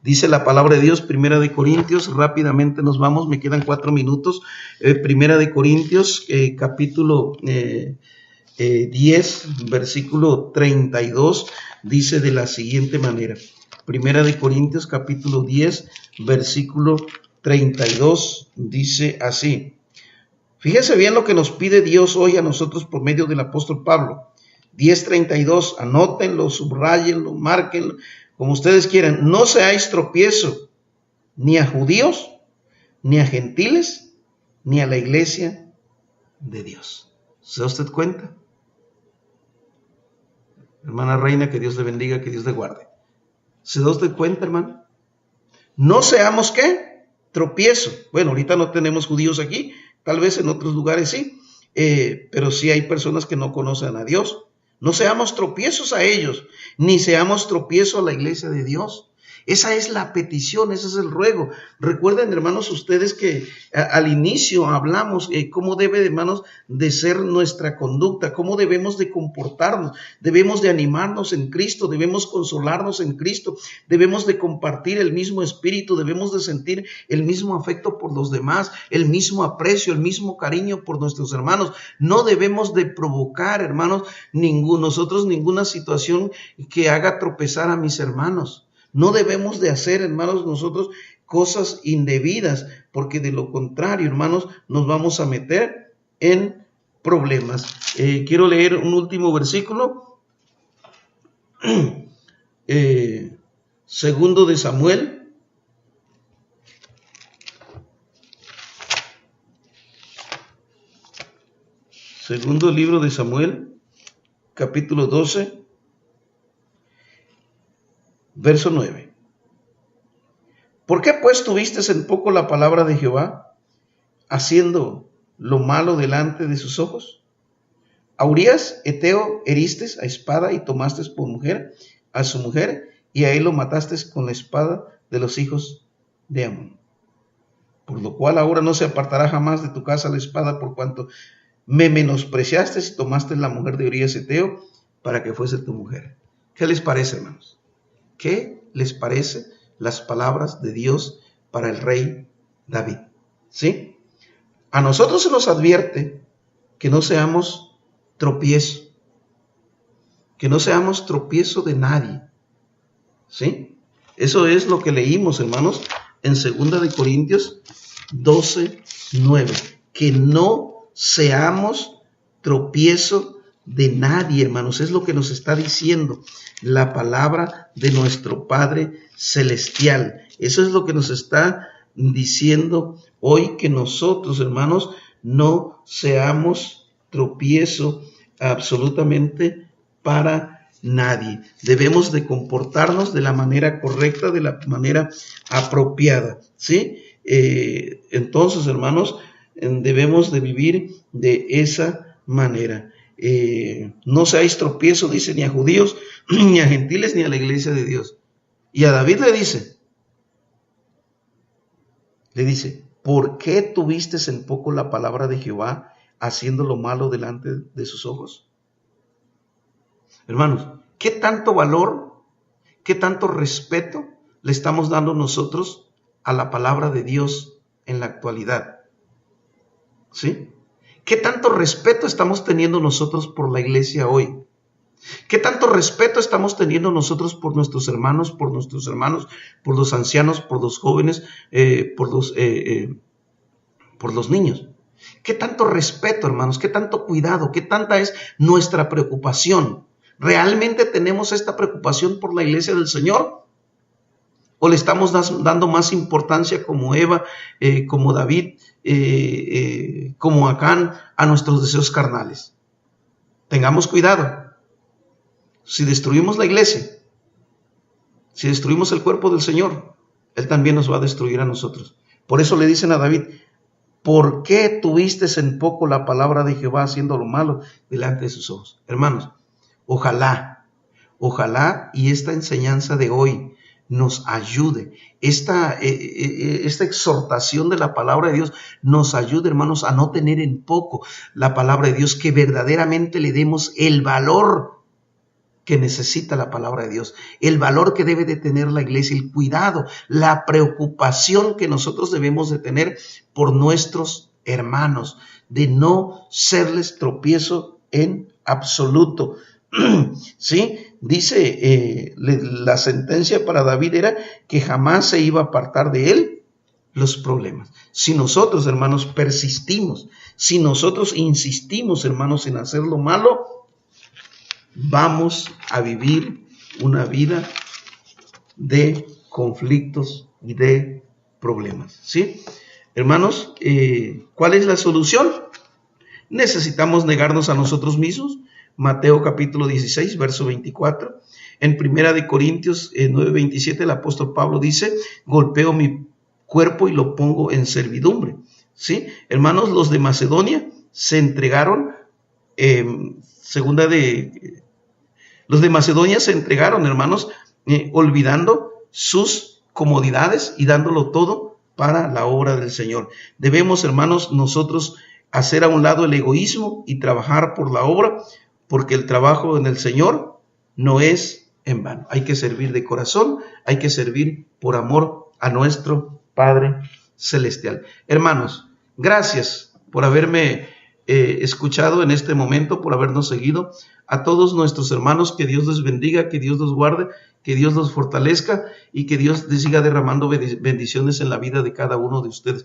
dice la palabra de Dios, Primera de Corintios, rápidamente nos vamos, me quedan 4 minutos. Primera de Corintios, capítulo 10, versículo 32, dice de la siguiente manera. Primera de Corintios, capítulo 10, versículo 32, dice así. Fíjense bien lo que nos pide Dios hoy a nosotros por medio del apóstol Pablo. 10:32, anótenlo, subrayenlo, márquenlo, como ustedes quieran. No seáis tropiezo ni a judíos, ni a gentiles, ni a la iglesia de Dios. ¿Se da usted cuenta? Hermana Reina, que Dios le bendiga, que Dios le guarde. ¿Se da usted cuenta, hermano? No seamos, ¿qué? Tropiezo. Bueno, ahorita no tenemos judíos aquí, tal vez en otros lugares sí, pero sí hay personas que no conocen a Dios. No seamos tropiezos a ellos, ni seamos tropiezo a la iglesia de Dios. Esa es la petición, ese es el ruego. Recuerden, hermanos, ustedes que al inicio hablamos cómo debe, hermanos, de ser nuestra conducta, cómo debemos de comportarnos. Debemos de animarnos en Cristo, debemos consolarnos en Cristo, debemos de compartir el mismo espíritu, debemos de sentir el mismo afecto por los demás, el mismo aprecio, el mismo cariño por nuestros hermanos. No debemos de provocar, hermanos, nosotros ninguna situación que haga tropezar a mis hermanos. No debemos de hacer, hermanos, nosotros cosas indebidas, porque de lo contrario, hermanos, nos vamos a meter en problemas. Quiero leer un último versículo. Segundo de Samuel. Segundo libro de Samuel, capítulo 12. Verso 9. ¿Por qué pues tuviste en poco la palabra de Jehová, haciendo lo malo delante de sus ojos? A Urías, Eteo, heriste a espada y tomaste por mujer a su mujer, y a él lo mataste con la espada de los hijos de Amón. Por lo cual ahora no se apartará jamás de tu casa la espada, por cuanto me menospreciaste y tomaste la mujer de Urías Eteo para que fuese tu mujer. ¿Qué les parece, hermanos? ¿Qué les parece las palabras de Dios para el rey David? ¿Sí? A nosotros se nos advierte que no seamos tropiezo, que no seamos tropiezo de nadie. ¿Sí? Eso es lo que leímos, hermanos, en 2 de Corintios 12:9, que no seamos tropiezo de nadie, hermanos. Es lo que nos está diciendo la palabra de nuestro Padre Celestial. Eso es lo que nos está diciendo hoy, que nosotros, hermanos, no seamos tropiezo absolutamente para nadie. Debemos de comportarnos de la manera correcta, de la manera apropiada, ¿sí? Entonces, hermanos, debemos de vivir de esa manera. No seáis tropiezo, dice, ni a judíos, ni a gentiles, ni a la iglesia de Dios. Y a David le dice, ¿por qué tuviste en poco la palabra de Jehová, haciendo lo malo delante de sus ojos? Hermanos, ¿qué tanto valor, qué tanto respeto le estamos dando nosotros a la palabra de Dios en la actualidad? ¿Sí? ¿Qué tanto respeto estamos teniendo nosotros por la iglesia hoy? ¿Qué tanto respeto estamos teniendo nosotros por nuestros hermanos, por los ancianos, por los jóvenes, por los niños? ¿Qué tanto respeto, hermanos? ¿Qué tanto cuidado? ¿Qué tanta es nuestra preocupación? ¿Realmente tenemos esta preocupación por la iglesia del Señor? ¿O le estamos dando más importancia, como Eva, como David, como Acán, a nuestros deseos carnales? Tengamos cuidado. Si destruimos la iglesia, si destruimos el cuerpo del Señor, Él también nos va a destruir a nosotros. Por eso le dicen a David, ¿por qué tuviste en poco la palabra de Jehová, haciendo lo malo delante de sus ojos? Hermanos, ojalá y esta enseñanza de hoy nos ayude, esta exhortación de la palabra de Dios nos ayude, hermanos, a no tener en poco la palabra de Dios, que verdaderamente le demos el valor que necesita la palabra de Dios, el valor que debe de tener la iglesia, el cuidado, la preocupación que nosotros debemos de tener por nuestros hermanos, de no serles tropiezo en absoluto. ¿Sí? Dice, la sentencia para David era que jamás se iba a apartar de él los problemas. Si nosotros, hermanos, persistimos, si nosotros insistimos, hermanos, en hacer lo malo, vamos a vivir una vida de conflictos y de problemas. ¿Sí? Hermanos, ¿cuál es la solución? Necesitamos negarnos a nosotros mismos. Mateo capítulo 16, verso 24. En Primera de Corintios 9:27, el apóstol Pablo dice, golpeo mi cuerpo y lo pongo en servidumbre. ¿Sí? Hermanos, los de Macedonia se entregaron, los de Macedonia se entregaron, hermanos, olvidando sus comodidades y dándolo todo para la obra del Señor. Debemos, hermanos, nosotros hacer a un lado el egoísmo y trabajar por la obra, porque el trabajo en el Señor no es en vano. Hay que servir de corazón, hay que servir por amor a nuestro Padre Celestial. Hermanos, gracias por haberme escuchado en este momento, por habernos seguido. A todos nuestros hermanos, que Dios les bendiga, que Dios los guarde, que Dios los fortalezca y que Dios les siga derramando bendiciones en la vida de cada uno de ustedes.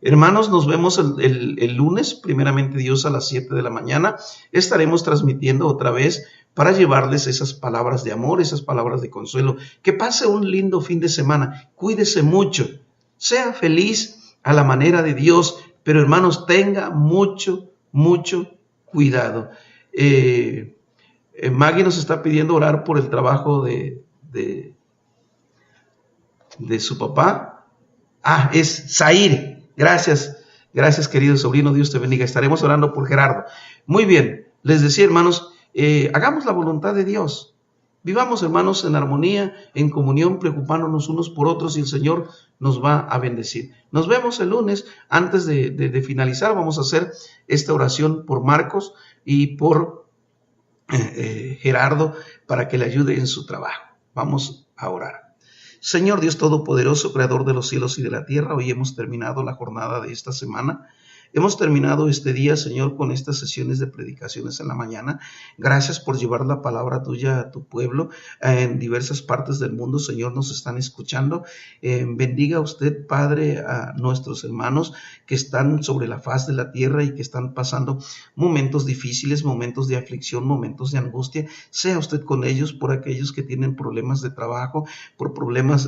Hermanos, nos vemos el lunes, primeramente Dios, a las 7 de la mañana. Estaremos transmitiendo otra vez para llevarles esas palabras de amor, esas palabras de consuelo. Que pase un lindo fin de semana. Cuídese mucho. Sea feliz a la manera de Dios, pero hermanos, tenga mucho cuidado. Maggie nos está pidiendo orar por el trabajo de su papá. Es Zair. Gracias, querido sobrino, Dios te bendiga. Estaremos orando por Gerardo. Muy bien, les decía, hermanos, hagamos la voluntad de Dios. Vivamos, hermanos, en armonía, en comunión, preocupándonos unos por otros, y el Señor nos va a bendecir. Nos vemos el lunes. Antes de finalizar, vamos a hacer esta oración por Marcos y por Gerardo, para que le ayude en su trabajo. Vamos a orar. Señor Dios Todopoderoso, Creador de los cielos y de la tierra, hoy hemos terminado la jornada de esta semana. Hemos terminado este día, Señor, con estas sesiones de predicaciones en la mañana. Gracias por llevar la palabra tuya a tu pueblo. En diversas partes del mundo, Señor, nos están escuchando. Bendiga usted, Padre, a nuestros hermanos que están sobre la faz de la tierra y que están pasando momentos difíciles, momentos de aflicción, momentos de angustia. Sea usted con ellos, por aquellos que tienen problemas de trabajo, por problemas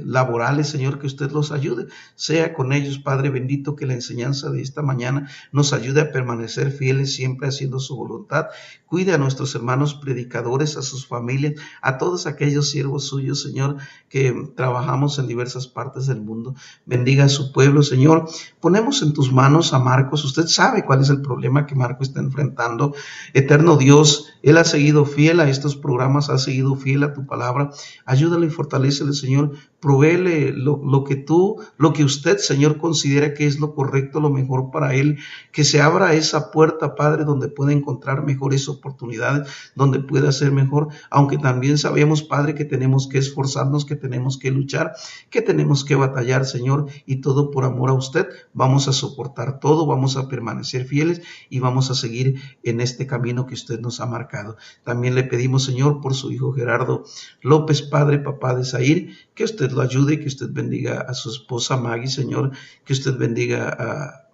laborales, Señor, que usted los ayude. Sea con ellos, Padre bendito, que la enseñanza de esta mañana nos ayude a permanecer fieles, siempre haciendo su voluntad. Cuide a nuestros hermanos predicadores, a sus familias, a todos aquellos siervos suyos, Señor, que trabajamos en diversas partes del mundo. Bendiga a su pueblo, Señor. Ponemos en tus manos a Marcos. Usted sabe cuál es el problema que Marcos está enfrentando. Eterno Dios, él ha seguido fiel a estos programas, ha seguido fiel a tu palabra. Ayúdale y fortalécele, Señor. Provéele lo que usted, Señor, considera que es lo correcto, lo mejor para él. Que se abra esa puerta, Padre, donde pueda encontrar mejores oportunidades, donde pueda ser mejor. Aunque también sabemos, Padre, que tenemos que esforzarnos, que tenemos que luchar, que tenemos que batallar, Señor, y todo por amor a usted. Vamos a soportar todo, vamos a permanecer fieles y vamos a seguir en este camino que usted nos ha marcado. También le pedimos, Señor, por su hijo Gerardo López, Padre, papá de Zair, que usted lo ayude, que usted bendiga a su esposa Maggie, Señor, que usted bendiga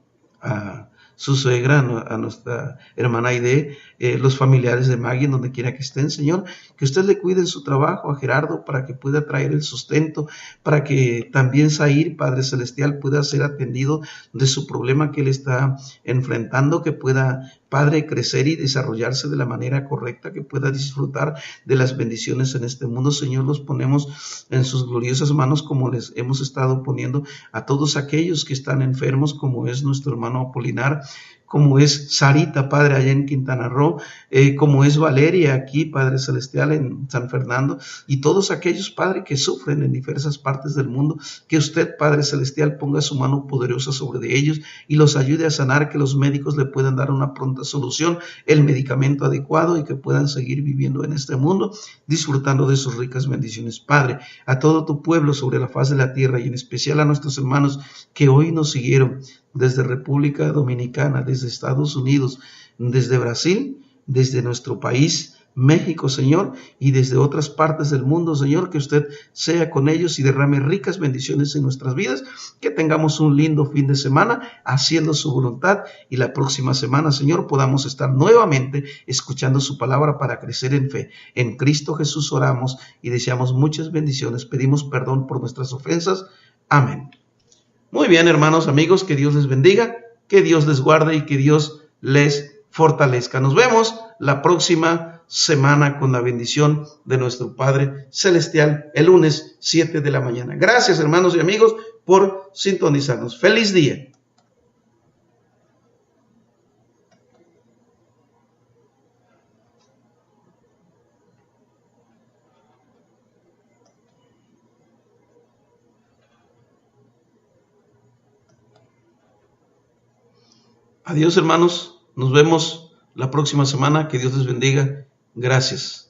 a su suegra, a nuestra hermana Aide, los familiares de Maggie, donde quiera que estén, Señor, que usted le cuide en su trabajo a Gerardo para que pueda traer el sustento, para que también Zair, Padre Celestial, pueda ser atendido de su problema que él está enfrentando, que pueda, Padre, crecer y desarrollarse de la manera correcta, que pueda disfrutar de las bendiciones en este mundo. Señor, los ponemos en sus gloriosas manos, como les hemos estado poniendo a todos aquellos que están enfermos, como es nuestro hermano Apolinar, como es Sarita, Padre, allá en Quintana Roo, como es Valeria aquí, Padre Celestial, en San Fernando, y todos aquellos, Padre, que sufren en diversas partes del mundo, que usted, Padre Celestial, ponga su mano poderosa sobre ellos y los ayude a sanar, que los médicos le puedan dar una pronta solución, el medicamento adecuado, y que puedan seguir viviendo en este mundo, disfrutando de sus ricas bendiciones. Padre, a todo tu pueblo sobre la faz de la tierra, y en especial a nuestros hermanos que hoy nos siguieron desde República Dominicana, desde Estados Unidos, desde Brasil, desde nuestro país, México, Señor, y desde otras partes del mundo, Señor, que usted sea con ellos y derrame ricas bendiciones en nuestras vidas, que tengamos un lindo fin de semana haciendo su voluntad, y la próxima semana, Señor, podamos estar nuevamente escuchando su palabra para crecer en fe. En Cristo Jesús oramos y deseamos muchas bendiciones. Pedimos perdón por nuestras ofensas. Amén. Muy bien, hermanos, amigos, que Dios les bendiga, que Dios les guarde y que Dios les fortalezca. Nos vemos la próxima semana con la bendición de nuestro Padre Celestial el lunes 7 de la mañana. Gracias, hermanos y amigos, por sintonizarnos. ¡Feliz día! Adiós, hermanos. Nos vemos la próxima semana. Que Dios les bendiga. Gracias.